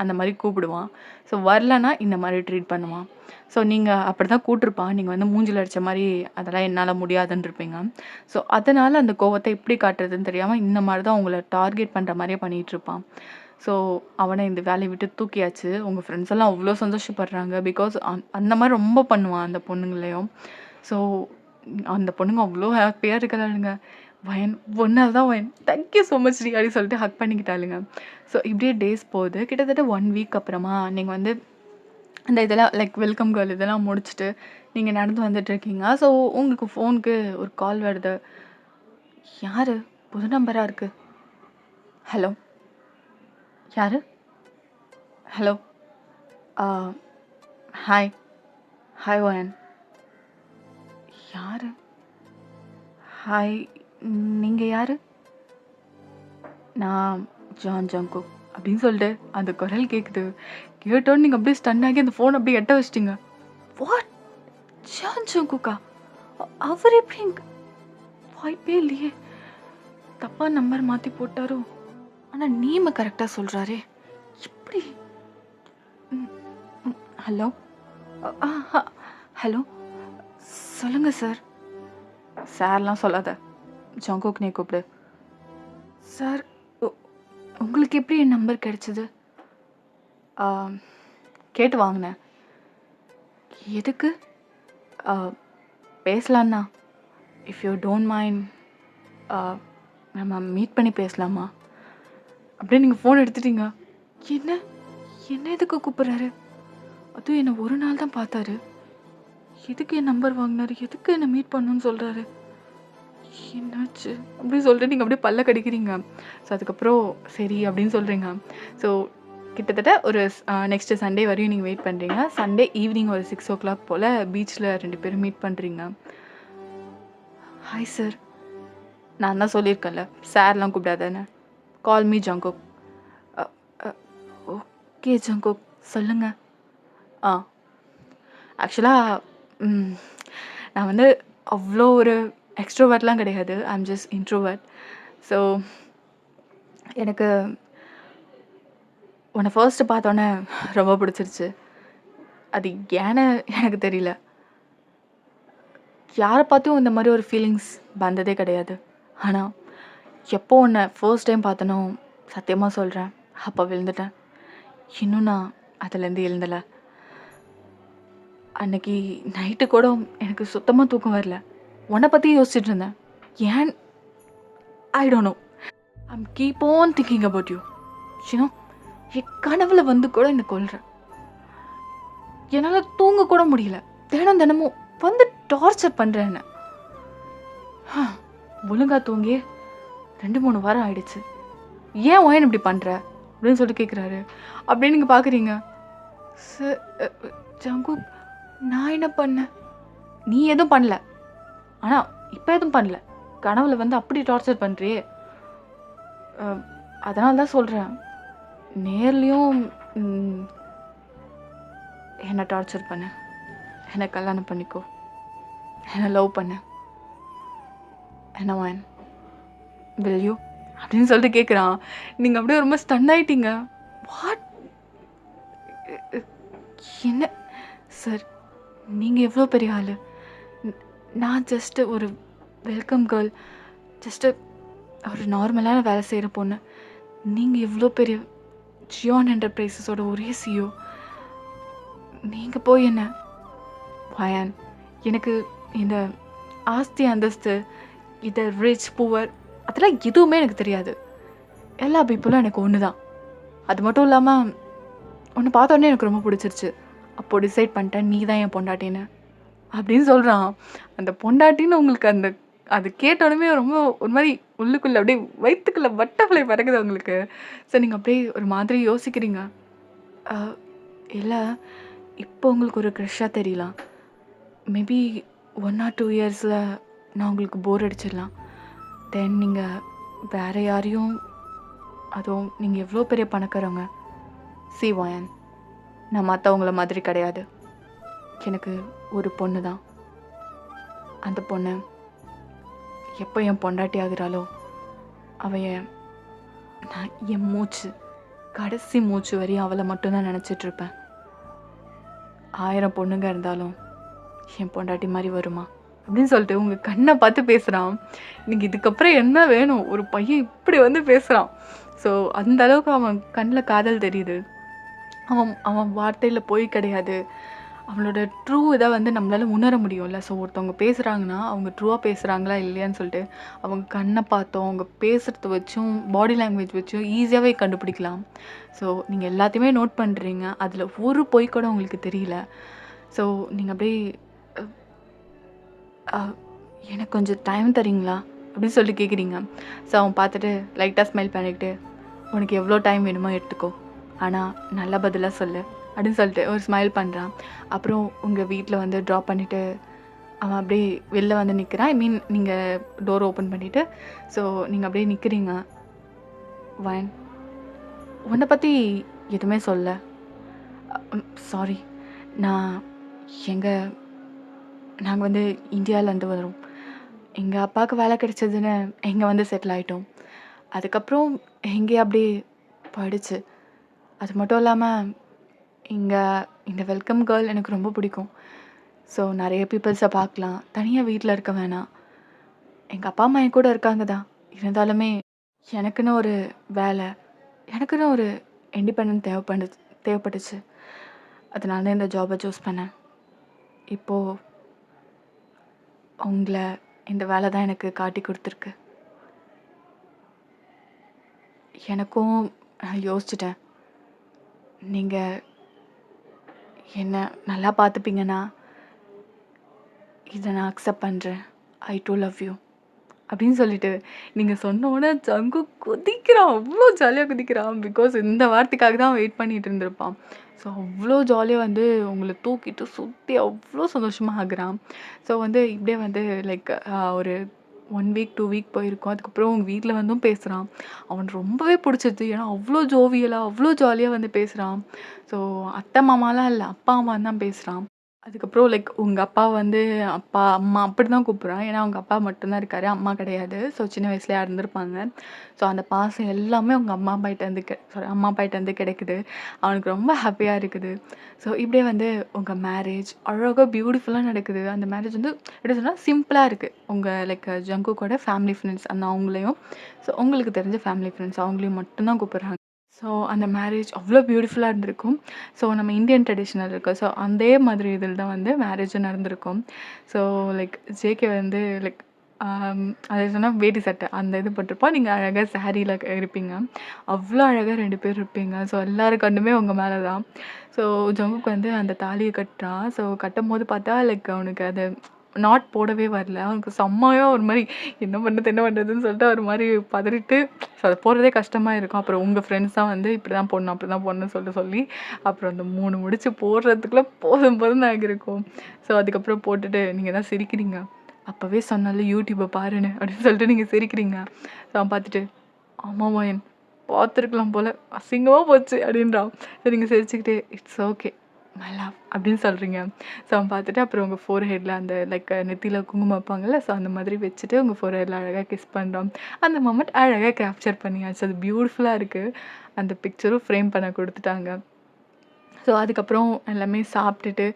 அந்த மாதிரி கூப்பிடுவான். ஸோ வரலன்னா இந்த மாதிரி ட்ரீட் பண்ணுவான். ஸோ நீங்கள் அப்படி தான் கூப்பிட்ருப்பான். நீங்கள் வந்து மூஞ்சில் அடித்த மாதிரி அதெல்லாம் என்னால் முடியாதுன்னு இருப்பீங்க. ஸோ அதனால் அந்த கோவத்தை எப்படி காட்டுறதுன்னு தெரியாமல் இந்த மாதிரி தான் உங்களை டார்கெட் பண்ணுற மாதிரியே பண்ணிகிட்ருப்பான். ஸோ அவனை இந்த வேலையை விட்டு தூக்கியாச்சு. உங்கள் ஃப்ரெண்ட்ஸ் எல்லாம் அவ்வளோ சந்தோஷப்படுறாங்க. பிகாஸ் அந்த மாதிரி ரொம்ப பண்ணுவான் அந்த பொண்ணுங்களையும். ஸோ அந்த பொண்ணுங்க அவ்வளோ ஹாப்பியாக இருக்கிறாளுங்க. வயன் ஒன்றால் தான் வயன், தேங்க்யூ ஸோ மச் டி அப்படின்னு சொல்லிட்டு ஹக் பண்ணிக்கிட்டாளுங்க. ஸோ இப்படியே டேஸ் போகுது. கிட்டத்தட்ட 1 வீக் அப்புறமா நீங்கள் வந்து அந்த இதெல்லாம் லைக் வெல்கம் கால் இதெல்லாம் முடிச்சுட்டு நீங்கள் நடந்து வந்துட்டுருக்கீங்க. ஸோ உங்களுக்கு ஃபோனுக்கு ஒரு கால் வருது. யார்? புது நம்பராக இருக்குது. ஹலோ யார்? ஹலோ ஹாய் வயன். யார்? ஹாய், நீங்கள் யார்? நான் ஜான் ஜங்குக் அப்படின்னு சொல்லிட்டு அந்த குரல் கேட்குது. கேட்டோன்னு நீங்கள் அப்படியே ஸ்டன் ஆகி அந்த ஃபோன் அப்படியே எட்ட வச்சிட்டிங்க. What, John ஜங்குக்கா? அவர் எப்படி? வாய்ப்பே இல்லையே, தப்பா நம்பர் மாற்றி போட்டாரோ? ஆனால் நீம கரெக்டாக சொல்கிறாரே, எப்படி? ஹலோ ஹலோ சொல்லுங்கள் சார். சார்லாம் சொல்லாத, ஜங்குக் நீ கூப்பிடு. சார் உங்களுக்கு எப்படி என் நம்பர் கிடைச்சிது? கேட்டு வாங்கினேன். எதுக்கு? அ பேசலான்னா, இஃப் யூ டோன்ட் மைண்ட் அ நம்ம மீட் பண்ணி பேசலாமா? அப்படியே நீங்க ஃபோன் எடுத்துட்டீங்க. என்ன? என்ன எதுக்கு கூப்பிடுறாரு? அதுவும் என்ன ஒரு நாள் தான் பார்த்தாரு. எதுக்கு என் நம்பர் வாங்குனாரு? எதுக்கு என்ன மீட் பண்ணணும்னு சொல்றாரு? என்னாச்சு? அப்படின்னு சொல்லிட்டு நீங்க அப்படியே பல்ல கடிக்கிறீங்க. ஸோ அதுக்கப்புறம் சரி அப்படின்னு சொல்றீங்க. ஸோ கிட்டத்தட்ட ஒரு நெக்ஸ்ட் சண்டே வரையும் நீங்க வெயிட் பண்றீங்க. சண்டே ஈவினிங் ஒரு 6:00 போல பீச்ல 2 பேரும் மீட் பண்றீங்க. Hi sir. நான் தான் சொல்லியிருக்கேன்ல, சார்லாம் கூப்பிடாதன்னு. Call me Jungkook. Uh uh okay Jungkook. சொல்லுங்க. ஆ ஆக்சுவலா ம் நான் வந்து அவ்வளோ ஒரு எக்ஸ்ட்ரோவர்ட்லாம் கிடையாது. ஐ அம் ஜஸ்ட் இன்ட்ரோவர்ட். ஸோ எனக்கு உன்னை ஃபர்ஸ்ட்டு பார்த்தோன்னே ரொம்ப பிடிச்சிருச்சு. அது ஏன்னு எனக்கு தெரியல. யாரை பார்த்தும் இந்த மாதிரி ஒரு ஃபீலிங்ஸ் வந்ததே கிடையாது. ஆனால் எப்போ உன்னை ஃபர்ஸ்ட் டைம் பார்த்தனோ சத்தியமாக சொல்கிறேன், அப்போ விழுந்துட்டேன். இன்னும் நான் அதுலேருந்து எழுந்தலை. அன்னைக்கு நைட்டு கூட எனக்கு சுத்தமாக தூக்கம் வரல. உன்னை பற்றி யோசிச்சுட்டு இருந்தேன். ஏன் I don't know. I'm keep on thinking about you. You know என் கனவுல வந்து கூட என்னை கொல்றேன். என்னால் தூங்க கூட முடியல. தினமும் வந்து டார்ச்சர் பண்ணுறேன் என்ன. ஒழுங்கா தூங்கி 2-3 வாரம் ஆயிடுச்சு. ஏன் ஒயன் இப்படி பண்ணுற அப்படின்னு சொல்லிட்டு கேட்குறாரு. அப்படின்னு நீங்கள் பார்க்குறீங்க. சார் ஜங்கு, நான் என்ன பண்ணேன்? நீ எதுவும் பண்ணல. ஆனால் இப்போ எதுவும் பண்ணல. கனவுல வந்து அப்படி டார்ச்சர் பண்ணுறியே. அதனால தான் சொல்கிறேன், நேர்லேயும் என்னை டார்ச்சர் பண்ண, என்னை கல்யாணம் பண்ணிக்கோ, என்னை லவ் பண்ண, என்ன ஒயன் வில் யூ அப்படின்னு சொல்லிட்டு கேட்குறான். நீங்கள் அப்படியே ரொம்ப ஸ்டன் ஆயிட்டீங்க. வாட்? என்ன சார், நீங்கள் எவ்வளோ பெரிய ஆள். நான் ஜஸ்ட்டு ஒரு வெல்கம் கேர்ள், ஜஸ்ட்டு ஒரு நார்மலான வேலை செய்கிற பொண்ணு. நீங்கள் எவ்வளோ பெரிய ஜியான் என்டர்பிரைசஸோட ஒரே சிஓ. நீங்கள் போய் என்ன வயான், எனக்கு இந்த ஆஸ்தி அந்தஸ்து, இந்த ரிச் புவர் அதெல்லாம் எதுவுமே எனக்கு தெரியாது. எல்லா பீப்புளும் எனக்கு ஒன்று தான். அது மட்டும் இல்லாமல் ஒன்று பார்த்தோன்னே எனக்கு ரொம்ப பிடிச்சிருச்சு. அப்போது டிசைட் பண்ணிட்டேன், நீ தான் என் பொண்டாட்டின்னு அப்படின்னு சொல்கிறான். அந்த பொண்டாட்டின்னு உங்களுக்கு அந்த அது கேட்டோடனே ரொம்ப ஒரு மாதிரி உள்ளுக்குள்ளே அப்படியே வயிற்றுக்குள்ளே பட்டர்ஃப்ளை பறக்குது உங்களுக்கு. ஸோ நீங்கள் அப்படியே ஒரு மாதிரி யோசிக்கிறீங்க. இல்லை, இப்போ உங்களுக்கு ஒரு க்ரஷ்ஷாக தெரியலாம். மேபி 1 or 2 இயர்ஸில் நான் உங்களுக்கு போர் அடிச்சிடலாம். தென் நீங்கள் வேறு யாரையும், அதுவும் நீங்கள் எவ்வளோ பெரிய பணக்காரவங்க. சி வயன், நான் மற்றவங்கள மாதிரி கிடையாது. எனக்கு ஒரு பொண்ணு தான். அந்த பொண்ணு எப்போ என் பொண்டாட்டி ஆகுறாளோ அவள் என் மூச்சு, கடைசி மூச்சு வரையும் அவளை மட்டும்தான் நினச்சிட்ருப்பேன். 1000 பொண்ணுங்க இருந்தாலும் என் பொண்டாட்டி மாதிரி வருமா அப்படின்னு சொல்லிட்டு உங்கள் கண்ணை பார்த்து பேசுகிறான். நீங்கள் இதுக்கப்புறம் என்ன வேணும்? ஒரு பையன் இப்படி வந்து பேசுகிறான். ஸோ அந்த அளவுக்கு அவன் கண்ணில் காதல் தெரியுது. அவன் வார்த்தையில் போய் கிடையாது. அவளோட ட்ரூ இதை வந்து நம்மளால் உணர முடியும்ல. ஸோ ஒருத்தவங்க பேசுகிறாங்கன்னா அவங்க ட்ரூவாக பேசுகிறாங்களா இல்லையான்னு சொல்லிட்டு அவங்க கண்ணை பார்த்தோம், அவங்க பேசுகிறத வச்சும் பாடி லாங்குவேஜ் வச்சும் ஈஸியாகவே கண்டுபிடிக்கலாம். ஸோ நீங்கள் எல்லாத்தையுமே நோட் பண்ணுறீங்க. அதில் ஒரு பொய் கூட உங்களுக்கு தெரியல. ஸோ நீங்கள் அப்படியே எனக்கு கொஞ்சம் டைம் தரீங்களா அப்படின்னு சொல்லி கேட்குறீங்க. ஸோ அவன் பார்த்துட்டு லைட்டாக ஸ்மைல் பண்ணிக்கிட்டு, உனக்கு எவ்வளோ டைம் வேணுமோ எடுத்துக்கோ, ஆனால் நல்ல பதிலாக சொல்லு அப்படின்னு சொல்லிட்டு ஒரு ஸ்மைல் பண்ணுறான். அப்புறம் உங்கள் வீட்டில் வந்து ட்ராப் பண்ணிவிட்டு அவன் அப்படியே வெளில வந்து நிற்கிறான். ஐ மீன் நீங்கள் டோர் ஓப்பன் பண்ணிவிட்டு ஸோ நீங்கள் அப்படியே நிற்கிறீங்க. வயன், உன்னை பற்றி எதுவுமே சொல்ல. சாரி, நாங்கள் வந்து இந்தியாவிலேருந்து வரோம். எங்கள் அப்பாவுக்கு வேலை கிடைச்சதுன்னு இங்கே வந்து செட்டில் ஆகிட்டோம். அதுக்கப்புறம் எங்கே அப்படியே போயிடுச்சு. அது மட்டும் இல்லாமல் இந்த வெல்கம் கேர்ள் எனக்கு ரொம்ப பிடிக்கும். ஸோ நிறைய பீப்புள்ஸை பார்க்கலாம், தனியாக வீட்டில் இருக்க வேணாம். எங்கள் அப்பா அம்மா என் கூட இருக்காங்க தான், இருந்தாலுமே எனக்குன்னு ஒரு வேலை, எனக்குன்னு ஒரு இண்டிபெண்டன்ட் தேவைப்பட்டுச்சு. அதனால தான் இந்த ஜாபை சூஸ் பண்ணேன். இப்போ உங்கள இந்த வேலை தான் எனக்கு காட்டிக் குடுத்துருக்கு. எனக்கும் யோசிச்சுட்டேன். நீங்க என்ன நல்லா பார்த்துப்பீங்கன்னா, இத நான் அக்செப்ட் பண்றேன். ஐ டூ லவ் யூ அப்படின்னு சொல்லிட்டு, நீங்க சொன்ன உடனே ஜங்கு குதிக்கிறான். அவ்ளோ ஜாலியா குதிக்கிறான். பிகாஸ் இந்த வார்த்தைக்காக தான் வெயிட் பண்ணிட்டு இருந்திருப்பான். ஸோ அவ்ளோ ஜாலியா வந்து உங்கள தூக்கிட்டு சுத்தி அவ்ளோ சந்தோஷமா ஆகுறான். ஸோ வந்து இப்படியே வந்து லைக் ஒரு 1 வீக், 2 வீக் போயிருக்கும். அதுக்கப்புறம் அவங்க வீட்ல வந்தும் பேசுறான். அவனுக்கு ரொம்பவே புடிச்சிருச்சு. ஏன்னா அவ்ளோ ஜோவியலா, அவ்ளோ ஜாலியா வந்து பேசுறான். ஸோ அத்தை, மாமாலாம் இல்ல. அப்பா, அம்மான்னு தான் பேசுறான். அதுக்கப்புறம் லைக் உங்க அப்பா வந்து அப்பா, அம்மா அப்படிதான் கூப்பிடுறான். ஏன்னா அவங்க அப்பா மட்டும் தான் இருக்காரு. அம்மா கிடையாது. ஸோ சின்ன வயசுலயே இறந்துருப்பாங்க. ஸோ அந்த பாசம் எல்லாமே உங்க அம்மா அப்பாகிட்டேருந்து அம்மா அப்பாகிட்டேருந்து கிடைக்குது. அவனுக்கு ரொம்ப ஹாப்பியா இருக்குது. ஸோ இப்படியே வந்து உங்க மேரேஜ் அழகா பியூட்டிஃபுல்லா நடக்குது. அந்த மேரேஜ் வந்து எப்படி சொன்னா சிம்பிளா இருக்கு. உங்க லைக் ஜங்குக்கோட ஃபேமிலி ஃப்ரெண்ட்ஸ் அந்த அவங்களையும், ஸோ உங்களுக்கு தெரிஞ்ச ஃபேமிலி ஃப்ரெண்ட்ஸ் அவங்களையும் மட்டும் தான் கூப்பிடுறாங்க. ஸோ அந்த மேரேஜ் அவ்வளோ பியூட்டிஃபுல்லா இருந்திருக்கும். ஸோ நம்ம இந்தியன் ட்ரெடிஷ்னல் இருக்கு. ஸோ அதே மாதிரி இதில தான் வந்து மேரேஜும் நடந்திருக்கும். ஸோ லைக் ஜேகே வந்து லைக் அது சொன்னா வேட்டி சட்டை அந்த இது போட்டிருப்பான். நீங்க அழகா சாரீல இருப்பீங்க. அவ்வளோ அழகா 2 பேர் இருப்பீங்க. ஸோ எல்லார் கண்ணுமே உங்க மேல தான். ஸோ ஜங்குக் வந்து அந்த தாலிய கட்டுறான். ஸோ கட்டும்போது பார்த்தா லைக் அவனுக்கு அது நாட் போடவே வரல. அவனுக்கு செம்மையா ஒரு மாரி என்ன பண்ணுறது என்ன பண்ணுறதுன்னு சொல்லிட்டு ஒரு மாரி பதறிட்டு ஸோ அது போடுறதே கஷ்டமா இருக்கும். அப்புறம் உங்க ஃப்ரெண்ட்ஸ் தான் வந்து இப்படி தான் போடணும், அப்படி தான் போடணும்னு சொல்லி அப்புறம் அந்த 3 முடிச்சு போடுறதுக்குள்ள போதும் போதும்னு ஆகியிருக்கும். ஸோ அதுக்கப்புறம் போட்டுட்டு நீங்க தான் சிரிக்கிறீங்க. அப்பவே சொன்னேன்ல யூடியூப பாருன்னு அப்படின்னு சொல்லிட்டு நீங்க சிரிக்கிறீங்க. ஸோ அவன் பார்த்துட்டு, "ஆமா மாயன் பார்த்துருக்கலாம் போல. அசிங்கமா போச்சு" அப்படின்றான். ஸோ நீங்க சிரிச்சுக்கிட்டே, "இட்ஸ் ஓகே மை லவ்" அப்படின்னு சொல்றீங்க. ஸோ அவன் பார்த்துட்டு அப்புறம் உங்க ஃபோர்ஹெட்ல அந்த லைக் நெத்தியில குங்குமம் வைப்பாங்கல்ல, ஸோ அந்த மாதிரி வச்சுட்டு உங்க ஃபோர்ஹெட்ல அழகா கிஸ் பண்றான். அந்த மொமெண்ட் அழகா கேப்சர் பண்ணியாச்சு. அது பியூட்டிஃபுல்லா இருக்கு. அந்த பிக்சரும் ஃப்ரேம் பண்ண குடுத்துட்டாங்க. ஸோ அதுக்கப்புறம் எல்லாமே சாப்பிட்டுட்டு,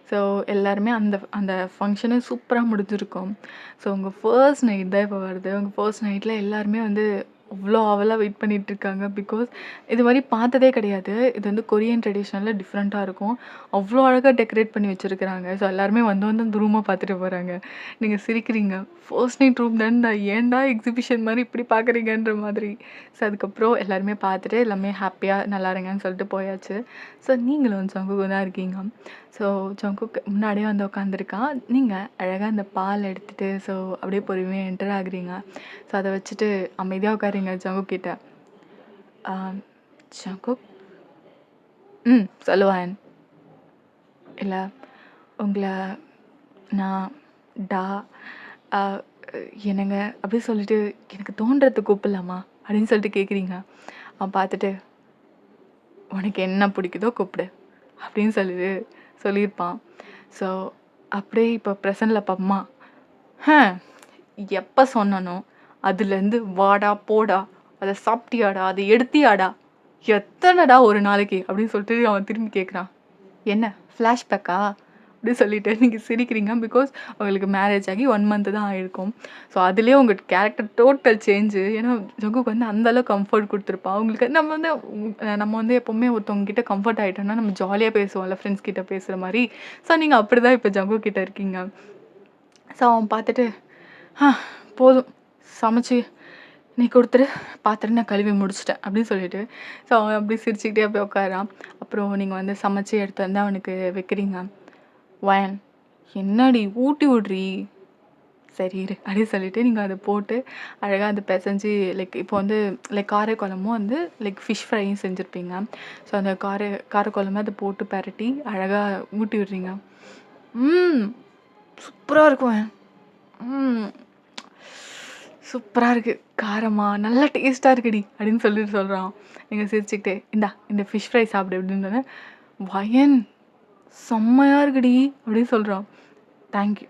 ஸோ எல்லாருமே அந்த அந்த ஃபங்ஷனு சூப்பரா முடிஞ்சிருக்கும். ஸோ உங்க ஃபர்ஸ்ட் நைட் தான் இப்போ வருது. உங்க ஃபர்ஸ்ட் நைட்ல எல்லாருமே வந்து அவ்ளோ ஆவலா வெயிட் பண்ணிட்டுருக்காங்க. பிகாஸ் இது மாரி பார்த்ததே கிடையாது. இது வந்து கொரியன் ட்ரெடிஷனல்ல டிஃப்ரெண்ட்டா இருக்கும். அவ்ளோ அழகா டெக்கரேட் பண்ணி வச்சிருக்கிறாங்க. ஸோ எல்லாருமே வந்து வந்து அந்த ரூம பார்த்துட்டு போறாங்க. நீங்க சிரிக்கிறீங்க. ஃபர்ஸ்ட் நைட் ரூம் தான்டா, ஏன்டா எக்ஸிபிஷன் மாரி இப்படி பார்க்குறீங்கன்ற மாதிரி. ஸோ அதுக்கப்புறம் எல்லாருமே பார்த்துட்டு எல்லாமே ஹாப்பியா நல்லா இருங்கன்னு சொல்லிட்டு போயாச்சு. ஸோ நீங்களும் ஜங்குக்கும் தான் இருக்கீங்க. ஸோ ஜங்குக் முன்னாடியே வந்து உட்காந்துருக்கான். நீங்க அழகா அந்த பால் எடுத்துட்டு ஸோ அப்படியே பொறுமையா என்டர் ஆகுறீங்க. ஸோ அத வச்சுட்டு அமைதியா உட்காருங்க ஜங்குக் கிட்ட. ஆ ஜங்குக் சொல்லுவான். இல்ல உங்கள நான் டா அ என்னங்க அப்படி சொல்லிட்டு எனக்கு தோன்றத கூப்பிடலாமா? அப்படின்னு சொல்லிட்டு கேட்குறீங்க. அவன் பார்த்துட்டு உனக்கு என்ன பிடிக்குதோ கூப்பிடு அப்படின்னு சொல்லியிருப்பான். ஸோ அப்படியே இப்போ ப்ரெசென்ட்ல அம்மா ஹம், எப்போ சொன்னனோ அதுலேருந்து வாடா போடா அதை சாப்பிட்டியாடா அதை எடுத்தியாடா எத்தனைடா ஒரு நாளைக்கு அப்படின்னு சொல்லிட்டு அவன் திரும்பி கேட்குறான். என்ன ஃப்ளாஷ்பேக்கா அப்படி சொல்லிட்டு நீங்கள் சிரிக்கிறீங்க. பிகாஸ் அவங்களுக்கு மேரேஜ் ஆகி 1 மந்த் தான் ஆகிருக்கும். ஸோ அதுலேயே உங்கள் கேரக்டர் டோட்டல் சேஞ்சு. ஏன்னா ஜங்குக்கு வந்து அந்தளவுக்கு கம்ஃபர்ட் கொடுத்துருப்பா. அவங்களுக்கு நம்ம வந்து எப்போவுமே ஒருத்தவங்க கிட்ட கம்ஃபர்ட் ஆகிட்டோம்னா நம்ம ஜாலியாக பேசுவோம்ல ஃப்ரெண்ட்ஸ் கிட்ட பேசுகிற மாதிரி. ஸோ நீங்கள் அப்படி தான் இப்போ ஜங்கு கிட்ட இருக்கீங்க. ஸோ அவன் பார்த்துட்டு ஆ போதும் சமைச்சு நீ கொடுத்துரு பாத்திரம் நான் கழுவி முடிச்சிட்டேன் அப்படின்னு சொல்லிட்டு ஸோ அவன் அப்படி சிரிச்சுக்கிட்டே அப்படியே உட்காரான். அப்புறம் நீங்கள் வந்து சமைச்சு எடுத்து வந்து அவனுக்கு வைக்கிறீங்க. வயன் என்னடி ஊட்டி விட்றி சரி இரு அப்படின்னு சொல்லிட்டு நீங்கள் அதை போட்டு அழகாக அதை பிசைஞ்சு லைக் இப்போ வந்து லைக் காரக்குழம்பும் வந்து லைக் ஃபிஷ் ஃப்ரையும் செஞ்சுருப்பீங்க. ஸோ அந்த காரக்குழம்பு அதை போட்டு பரட்டி அழகாக ஊட்டி விட்றீங்க. சூப்பராக இருக்கும். ம் சூப்பரா இருக்கு. காரமா நல்லா டேஸ்ட்டா இருக்குடி அப்படின்னு சொல்லிட்டு சொல்றான். நீங்க சிரிச்சுக்கிட்டே, இந்தா இந்த ஃபிஷ் ஃப்ரை சாப்பிடு அப்படின்னோனே, வயன் செம்மையா இருக்குடி அப்படின்னு சொல்றான். தேங்க் யூ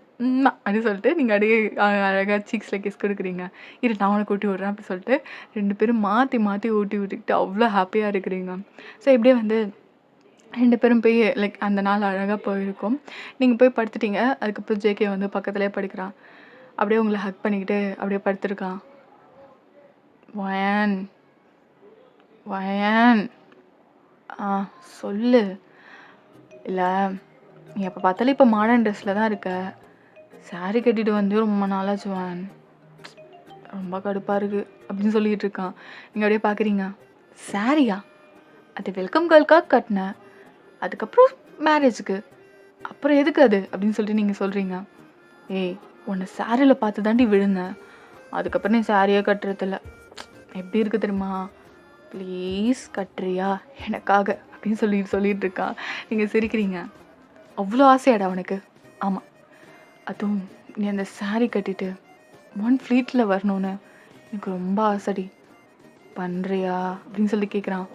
அப்படின்னு சொல்லிட்டு நீங்க அப்படியே அழகா சீக்ஸ்ல கிஸ் குடுக்குறீங்க. இரு நான் உனக்கு ஊட்டி விடுறேன் அப்படின்னு சொல்லிட்டு 2 பேரும் மாத்தி மாத்தி ஊட்டி விட்டுக்கிட்டு அவ்வளோ ஹாப்பியா இருக்கிறீங்க. ஸோ இப்படியே வந்து 2 பேரும் போய் லைக் அந்த நாள் அழகா போயிருக்கும். நீங்க போய் படுத்துட்டீங்க. அதுக்கப்புறம் ஜேகே வந்து பக்கத்திலேயே படுக்கிறான். அப்படியே உங்கள ஹக் பண்ணிக்கிட்டு அப்படியே படுத்திருக்கான். வயன் வயன் சொல்லு. இல்ல நீ எப்போ பார்த்தாலும் இப்போ மாடர்ன் ட்ரெஸ்ஸில் தான் இருக்க. சாரி கட்டிட்டு வந்து ரொம்ப நாளாச்சு வான். ரொம்ப கடுப்பாக இருக்குது அப்படின்னு சொல்லிட்டு இருக்கான். நீங்கள் அப்படியே பார்க்குறீங்க. சாரியா? அது வெல்கம் கேர்ள்காக கட்டினேன். அதுக்கப்புறம் மேரேஜுக்கு. அப்புறம் எதுக்கு அது அப்படின்னு சொல்லிட்டு நீங்கள் சொல்கிறீங்க. ஏய், உன்னை சாரியில் பார்த்து தாண்டி விழுந்தேன். அதுக்கப்புறம் நீ சாரியே கட்டுறதில்ல. எப்படி இருக்குது தெரியுமா? ப்ளீஸ் கட்டுறியா எனக்காக அப்படின்னு சொல்லிட்டு இருக்கான். நீங்கள் சிரிக்கிறீங்க. அவ்வளோ ஆசையாடா உனக்கு? ஆமாம், அதுவும் நீ அந்த சாரி கட்டிட்டு ஒன் ஃப்ளீட்டில் வரணும்னு எனக்கு ரொம்ப ஆசைடி. பண்ணுறியா அப்படின்னு சொல்லி கேட்குறான்.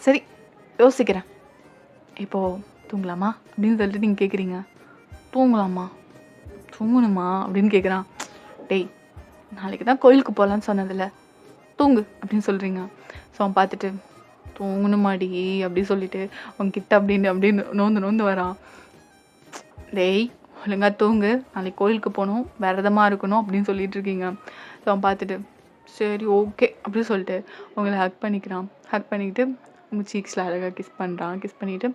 சரி, யோசிக்கிறேன். இப்போது தூங்கலாமா அப்படின்னு சொல்லிட்டு நீங்கள் கேட்குறீங்க. தூங்கலாமா? தூங்கணுமா அப்படின்னு கேட்குறான். டேய், நாளைக்கு தான் கோயிலுக்கு போகலான்னு சொன்னதில்ல, தூங்கு அப்படின்னு சொல்கிறீங்க. ஸோ அவன் பார்த்துட்டு தூங்கணுமாடி அப்படின்னு சொல்லிட்டு அவன்கிட்ட அப்படின்னு நோந்து வரான். டேய், ஒழுங்கா தூங்கு, நாளைக்கு கோயிலுக்கு போகணும், விரதமாக இருக்கணும் அப்படின்னு சொல்லிட்டு இருக்கீங்க. ஸோ அவன் பார்த்துட்டு சரி ஓகே அப்படின்னு சொல்லிட்டு உங்களை ஹக் பண்ணிக்கிறான். ஹக் பண்ணிக்கிட்டு உங்கள் சீக்ஸில் அழகாக கிஸ் பண்ணுறான். கிஸ் பண்ணிவிட்டு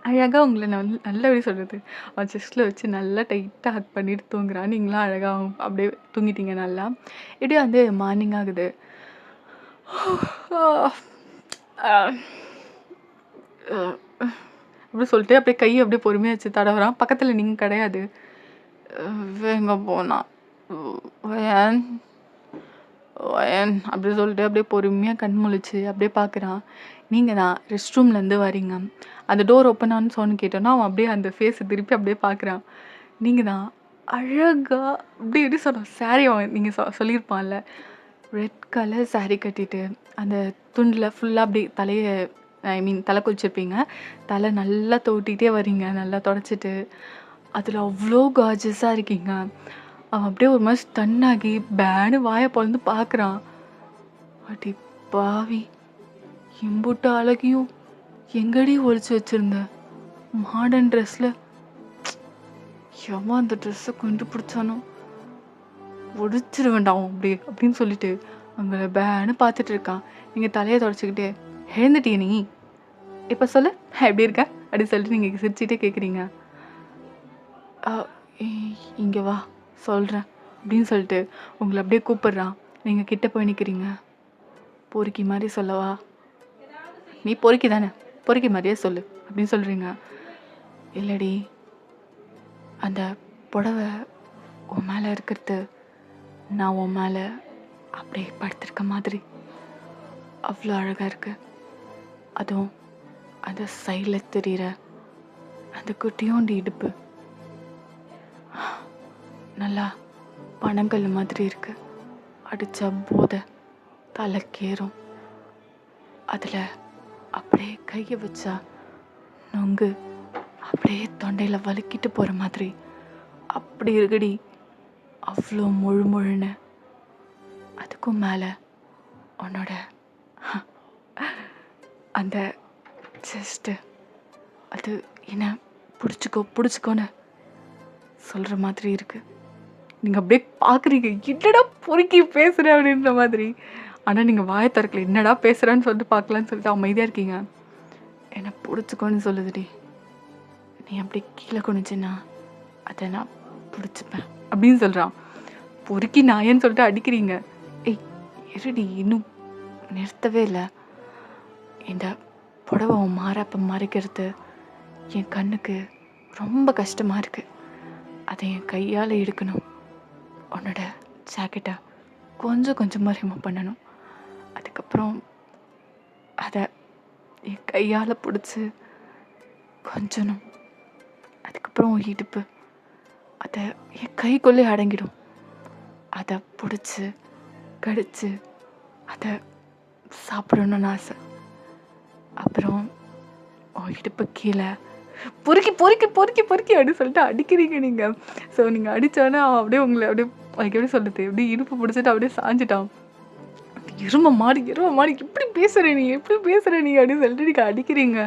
அழகாக உங்களை நல்ல எப்படி சொல்கிறது, அவன் செஸ்ட்டில் வச்சு நல்லா டைட்டாக ஹக் பண்ணிட்டு தூங்குறான். நீங்களாம் அழகாக அப்படியே தூங்கிட்டீங்க நல்லா. இப்படியே வந்து மார்னிங் ஆகுது. அப்படி சொல்லிட்டு அப்படியே கையை அப்படியே பொறுமையாக வச்சு தடவுறான். பக்கத்தில் நீங்கள் கிடையாது. எங்கே போனா ஏன் அப்படி சொல்லிட்டு அப்படியே பொறுமையாக கண் முழிச்சு அப்படியே பார்க்குறான். நீங்கள் தான் ரெஸ்ட் ரூம்லேருந்து வரீங்க. அந்த டோர் ஓப்பன் ஆனு சவுண்ட் கேட்டோன்னா அவன் அப்படியே அந்த ஃபேஸை திருப்பி அப்படியே பார்க்குறான். நீங்கள் தான் அழகாக அப்படி எப்படி சொல்கிறோம், சாரி அவன் நீங்கள் சொல்லியிருப்பான்ல, ரெட் கலர் சாரீ கட்டிட்டு அந்த துண்டில் ஃபுல்லாக அப்படி தலையை தலை குளிச்சிருப்பீங்க. தலை நல்லா தோட்டிகிட்டே வரீங்க, நல்லா தொடச்சிட்டு. அதில் அவ்வளோ கார்ஜஸாக இருக்கீங்க. அவன் அப்படியே ஒரு மாதிரி ஸ்டன் ஆகி பேனு வாயை பொழந்து பார்க்குறான். அடி பாவி, இம்புட்டு அழகியும் எங்கடி ஒழிச்சு வச்சுருந்த மாடர்ன் ட்ரெஸ்ஸில்? எவன் அந்த ட்ரெஸ்ஸை கொண்டு பிடிச்சானோ ஒடிச்சிட வேண்டாம் அப்படி அப்படின்னு சொல்லிட்டு அவங்கள பேனு பார்த்துட்டு இருக்கான். நீங்கள் தலையை தொடச்சிக்கிட்டே எழுந்துட்டிய நீ? இப்போ சொல்லு, எப்படி இருக்க அப்படின்னு சொல்லிட்டு நீங்கள் சிரிச்சுட்டே கேட்குறீங்க. இங்கே வா சொல்கிறேன் அப்படின்னு சொல்லிட்டு உங்களை அப்படியே கூப்பிட்றான். நீங்கள் கிட்ட போய் நிற்கிறீங்க. பொறுக்கி மாதிரி சொல்லவா? நீ பொறுக்கி தானே, பொறுக்கி மாதிரியே சொல்லு அப்படின்னு சொல்கிறீங்க. இல்லடி, அந்த புடவை உன் மேலே இருக்கிறது நான் உன் மேலே அப்படியே படுத்திருக்க மாதிரி அவ்வளோ அழகாக இருக்கு. அதுவும் அந்த சைடில் தெரிகிற அந்த குட்டியோண்டு இடுப்பு நல்லா பனங்கல் மாதிரி இருக்கு. அடித்தா போதை தலைக்கேறும். அதில் அப்படியே கையை வச்சா நொங்கு அப்படியே தொண்டையில் வலிக்கிட்டு போகிற மாதிரி அப்படி இருக்குடி. அவ்வளோ முழுன்னு. அதுக்கும் மேலே உன்னோட அந்த செஸ்ட்டு, அது என்ன பிடிச்சிக்கோன்னு சொல்கிற மாதிரி இருக்குது. நீங்கள் அப்படியே பார்க்குறீங்க, என்னடா பொறுக்கி பேசுகிறேன் அப்படின்ற மாதிரி. ஆனால் நீங்கள் வாயை திறக்கல, என்னடா பேசுகிறான்னு சொல்லிட்டு பார்க்கலான்னு சொல்லிட்டு அமைதியாக இருக்கீங்க. என்னை பிடிச்சிக்கோன்னு சொல்லுதுடி. நீ அப்படி கீழே குனிச்சின்னா அதை நான் பிடிச்சிப்பேன் அப்படின்னு சொல்கிறான். பொறுக்கி நாயன்னு சொல்லிட்டு அடிக்கிறீங்க. ஏய் இருடி, இன்னும் நிறுத்தவே இல்லை. இந்த புடவை மாறாப்ப மறைக்கிறது என் கண்ணுக்கு ரொம்ப கஷ்டமாக இருக்குது. அதை என் கையால் எடுக்கணும். உன்னோட ஜாக்கெட்டை கொஞ்சமாக ரிமூவ் பண்ணணும். அதுக்கப்புறம் அதை என் கையால் பிடிச்சி கொஞ்சணும். அதுக்கப்புறம் இடுப்பு, அதை என் கைக்குள்ளே அடங்கிடும். அதை பிடிச்சி கடிச்சு அதை சாப்பிடணும்னு ஆசை. அப்புறம் இடுப்பு கீழே பொறுக்கி அப்படின்னு சொல்லிட்டு அடிக்கிறீங்க நீங்கள். ஸோ நீங்கள் அடித்தோன்னே அவன் அப்படியே உங்களை அப்படியே அதுக்கு எப்படி சொல்லுது, எப்படி இடுப்பு பிடிச்சிட்டு அப்படியே சாஞ்சிட்டான். எருமை மாடி எப்படி பேசுகிற நீ அப்படின்னு சொல்லிட்டு நீங்கள் அடிக்கிறீங்க.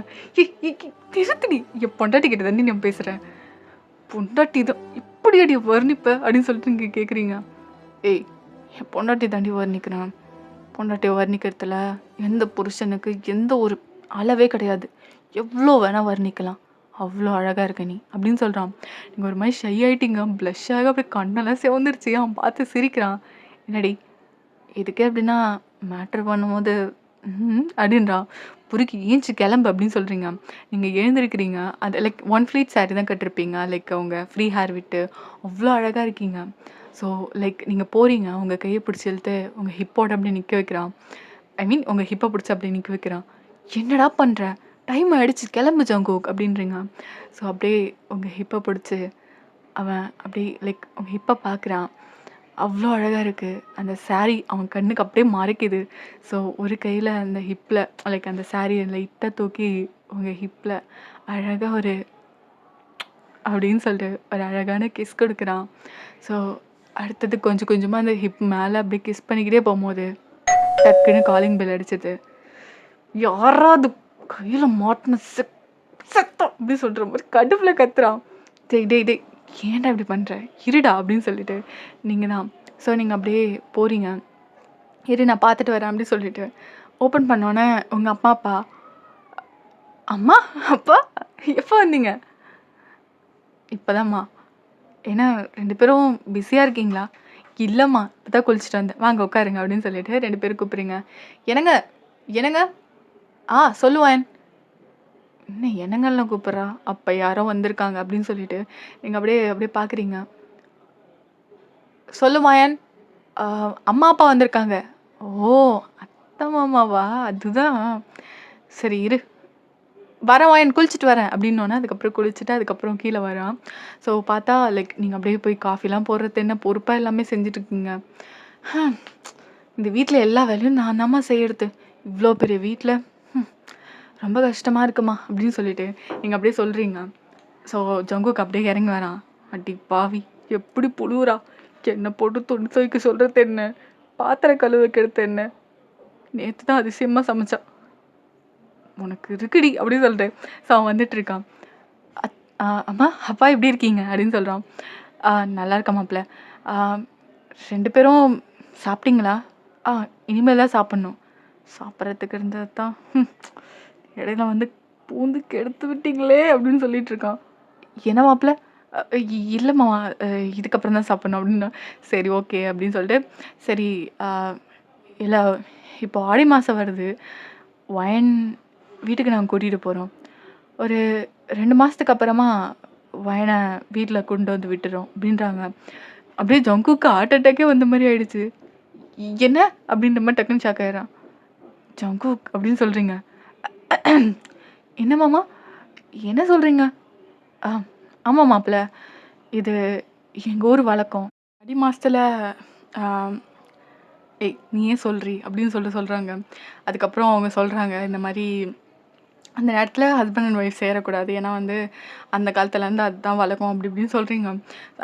திருத்தடி, என் பொண்டாட்டி கிட்ட தாண்டி நான் பேசுகிறேன். பொண்டாட்டி தான் இப்படி அடி வர்ணிப்ப அப்படின்னு சொல்லிட்டு நீங்கள் கேட்குறீங்க. ஏய், என் பொண்டாட்டி தாண்டி வர்ணிக்கிறேன். பொண்டாட்டியை வர்ணிக்கிறதுல எந்த புருஷனுக்கு எந்த ஒரு அளவே கிடையாது. எவ்வளோ வேணால் வர்ணிக்கலாம். அவ்வளோ அழகாக இருக்க நீ அப்படின்னு சொல்கிறான். நீங்கள் ஒரு மாதிரி ஷை ஆகிட்டீங்க, ப்ளஷ் ஆக அப்படியே கண்ணெல்லாம் சிவந்துருச்சு. அவன் பார்த்து சிரிக்கிறான். என்னடி இதுக்கே அப்படின்னா மேட்ரு பண்ணும்போது அப்படின்றான். புரிக்கி ஏஞ்சி கிளம்பு அப்படின்னு சொல்கிறீங்க. நீங்கள் எழுந்திருக்கிறீங்க. அது லைக் ஒன் ஃப்ளீட் சாரி தான் கட்டிருப்பீங்க. லைக் அவங்க ஃப்ரீ ஹேர் விட்டு அவ்வளோ அழகாக இருக்கீங்க. ஸோ லைக் நீங்கள் போகிறீங்க, உங்கள் கையை பிடிச்சி இழுத்து உங்கள் ஹிப்போட அப்படியே நிற்க வைக்கிறான். ஐ மீன் உங்கள் ஹிப்பை பிடிச்சி அப்படியே நிற்க வைக்கிறான். என்னடா பண்ணுற, டைம் ஆகிடுச்சு கிளம்பு ஜங்குக் அப்படின்றீங்க. ஸோ அப்படியே உங்கள் ஹிப்பை பிடிச்சி அவன் அப்படியே லைக் உங்கள் ஹிப்பை பார்க்குறான். அவ்வளோ அழகாக இருக்குது அந்த சாரீ. அவன் கண்ணுக்கு அப்படியே மறைக்குது. ஸோ ஒரு கையில் அந்த ஹிப்பில் லைக் அந்த சாரியை லைட்டாக தூக்கி உங்கள் ஹிப்பில் அழகாக ஒரு அப்படின்னு சொல்லிட்டு ஒரு அழகான கிஸ் கொடுக்குறான். ஸோ அடுத்தது கொஞ்சம் கொஞ்சமாக அந்த ஹிப் மேலே அப்படியே கிஸ் பண்ணிக்கிட்டே போகும்போது டக்குன்னு காலிங் பெல் அடிச்சது. யாராவது கையில் மாட்டின சத்தம் அப்படி சொல்கிற மாதிரி கடுப்பில் கத்துறான். டேய் டேய் டேய் ஏன்டா இப்படி பண்ணுற, இருடா அப்படின்னு சொல்லிட்டு நீங்கள் தான். ஸோ நீங்கள் அப்படியே போகிறீங்க. இரு நான் பார்த்துட்டு வரேன் அப்படி சொல்லிட்டு ஓப்பன் பண்ணோன்னே உங்கள் அப்பா அம்மா அப்பா எப்போ வந்தீங்க? இப்போதாம்மா. ஏன்னா 2 பேரும் பிஸியாக இருக்கீங்களா? இல்லைம்மா இப்போ தான் குளிச்சுட்டு வந்தேன், வாங்க உட்காருங்க அப்படின்னு சொல்லிட்டு 2 பேரும் கூப்பிட்றீங்க. என்னங்க என்னங்க சொல்லுவேன். என்ன என்னங்கள்லாம் கூப்பிட்றா, அப்போ யாரோ வந்திருக்காங்க அப்படின்னு சொல்லிட்டு நீங்கள் அப்படியே அப்படியே பார்க்குறீங்க. சொல்லுமாயன், அம்மா அப்பா வந்திருக்காங்க. ஓ அத்தை மாமாவா, அதுதான். சரி இரு வரேன் வாயன், குளிச்சுட்டு வரேன் அப்படின்னோன்னே அதுக்கப்புறம் குளிச்சுட்டு அதுக்கப்புறம் கீழே வரான். ஸோ பார்த்தா லைக் நீங்கள் அப்படியே போய் காஃபிலாம் போடுறது என்ன பொறுப்பாக எல்லாமே செஞ்சுட்ருக்கீங்க. இந்த வீட்டில் எல்லா வேலையும் நான் தாம்மா செய்யறது, இவ்வளோ பெரிய வீட்டில் ரொம்ப கஷ்டமாக இருக்குமா அப்படின்னு சொல்லிட்டு நீங்கள் அப்படியே சொல்கிறீங்க. ஸோ ஜங்குக்கு அப்படியே இறங்கி வரான். அடி பாவி எப்படி புழுவுறா, என்னை போட்டு துணி துவைக்க சொல்கிறது என்ன, பாத்திரம் கழுவ கெடுத்து என்ன, நேற்று தான் அதிசயமாக சமைச்சான், உனக்கு இருக்குடி அப்படின்னு சொல்லிட்டு ஸோ அவன் வந்துட்டு இருக்கான். அம்மா அப்பா எப்படி இருக்கீங்க அப்படின்னு சொல்கிறான். நல்லா இருக்க மாப்பிள்ள. 2 பேரும் சாப்பிட்டீங்களா? இனிமேல் தான் சாப்பிட்ணும். சாப்பிட்றதுக்கு இருந்தது தான் இடையில வந்து பூந்து கெடுத்து விட்டீங்களே அப்படின்னு சொல்லிட்டு இருக்கான். என்ன மாப்பிள்ள? இல்லைம்மா இதுக்கப்புறம் தான் சாப்பிட்ணும் அப்படின்னா. சரி ஓகே அப்படின்னு சொல்லிட்டு சரி இல்லை இப்போ ஆடி மாதம் வருது, ஒயன் வீட்டுக்கு நாங்கள் கூட்டிகிட்டு போகிறோம். ஒரு 2 மாதத்துக்கு அப்புறமா வயனை வீட்டில் கொண்டு வந்து விட்டுறோம் அப்படின்றாங்க. அப்படியே ஜங்குக்கு ஹார்ட் அட்டாக்கே வந்த மாதிரி ஆயிடுச்சு. என்ன அப்படின்ற மாதிரி டக்குன்னு ஷாக் ஆயிடுறான். ஜங்குக் அப்படின்னு சொல்கிறீங்க. என்ன மாமா என்ன சொல்கிறீங்க? ஆமாம் மாப்பிள்ள, இது எங்கள் ஊர் வழக்கம். ஆடி மாதத்தில் ஏய் நீயே சொல்கிறீ அப்படின்னு சொல்கிறாங்க. அதுக்கப்புறம் அவங்க சொல்கிறாங்க இந்த மாதிரி அந்த நேரத்தில் ஹஸ்பண்ட் அண்ட் ஒய்ஃப் சேரக்கூடாது, ஏன்னா வந்து அந்த காலத்துலேருந்து அதுதான் வழக்கம் அப்படி இப்படின்னு சொல்கிறீங்க.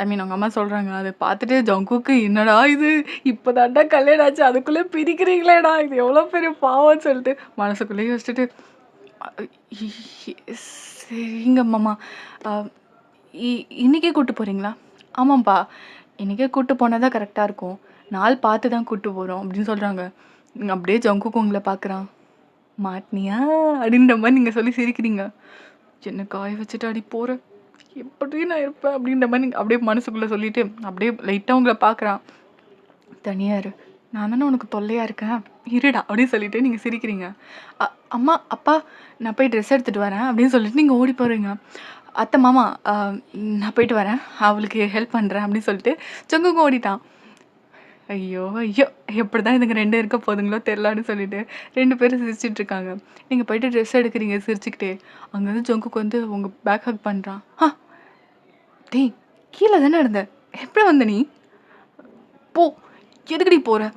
ஐ மீன் அவங்க அம்மா சொல்கிறாங்க. அதை பார்த்துட்டு ஜங்குக்கு என்னடா இது, இப்போ தாண்டா கல்யாணம் ஆச்சு அதுக்குள்ளே பிரிக்கிறீங்களேடா, இது எவ்வளோ பெரிய பாவம்னு சொல்லிட்டு மனசுக்குள்ளேயே வச்சுட்டு சரிங்க மாமா, இன்றைக்கே கூப்பிட்டு போகிறீங்களா? ஆமாம்ப்பா இன்றைக்கே கூப்பிட்டு போனால் தான் கரெக்டாக இருக்கும், நாள் பார்த்து தான் கூப்பிட்டு போகிறோம் அப்படின்னு சொல்கிறாங்க. அப்படியே ஜங்குக்கு உங்களை பார்க்குறான். மாட்டினியா அப்படின்ற மாதிரி நீங்கள் சொல்லி சிரிக்கிறீங்க. என்ன காய வச்சுட்டு அடி போகிற, எப்படி நான் இருப்பேன் அப்படின்ற மாதிரி நீங்கள் அப்படியே மனசுக்குள்ளே சொல்லிவிட்டு அப்படியே லைட்டாக உங்களை பார்க்குறான். தனியாக இரு, நான் தானே உனக்கு தொல்லையாக இருக்கேன், இருடா அப்படின்னு சொல்லிட்டு நீங்கள் சிரிக்கிறீங்க. அம்மா அப்பா நான் போய் ட்ரெஸ் எடுத்துகிட்டு வரேன் அப்படின்னு சொல்லிட்டு நீங்கள் ஓடி போகிறீங்க. அத்தை மாமா நான் போயிட்டு வரேன், அவளுக்கு ஹெல்ப் பண்ணுறேன் அப்படின்னு சொல்லிட்டு ஜங்குக்கும் ஓடிட்டான். ஐயோ ஐயோ எப்படி தான் இதுங்க 2 இருக்க போதுங்களோ தெரிலான்னு சொல்லிட்டு 2 பேரும் சிரிச்சிட்டு இருக்காங்க. நீங்கள் போயிட்டு ட்ரெஸ் எடுக்கிறீங்க சிரிச்சுக்கிட்டே. அங்கேருந்து ஜங்குக்கு வந்து உங்கள் பேக் ஹக் பண்ணுறான். டேய் கீழே தானே இருந்த, எப்படி வந்த நீ? போ, எதுக்கடி போகிற,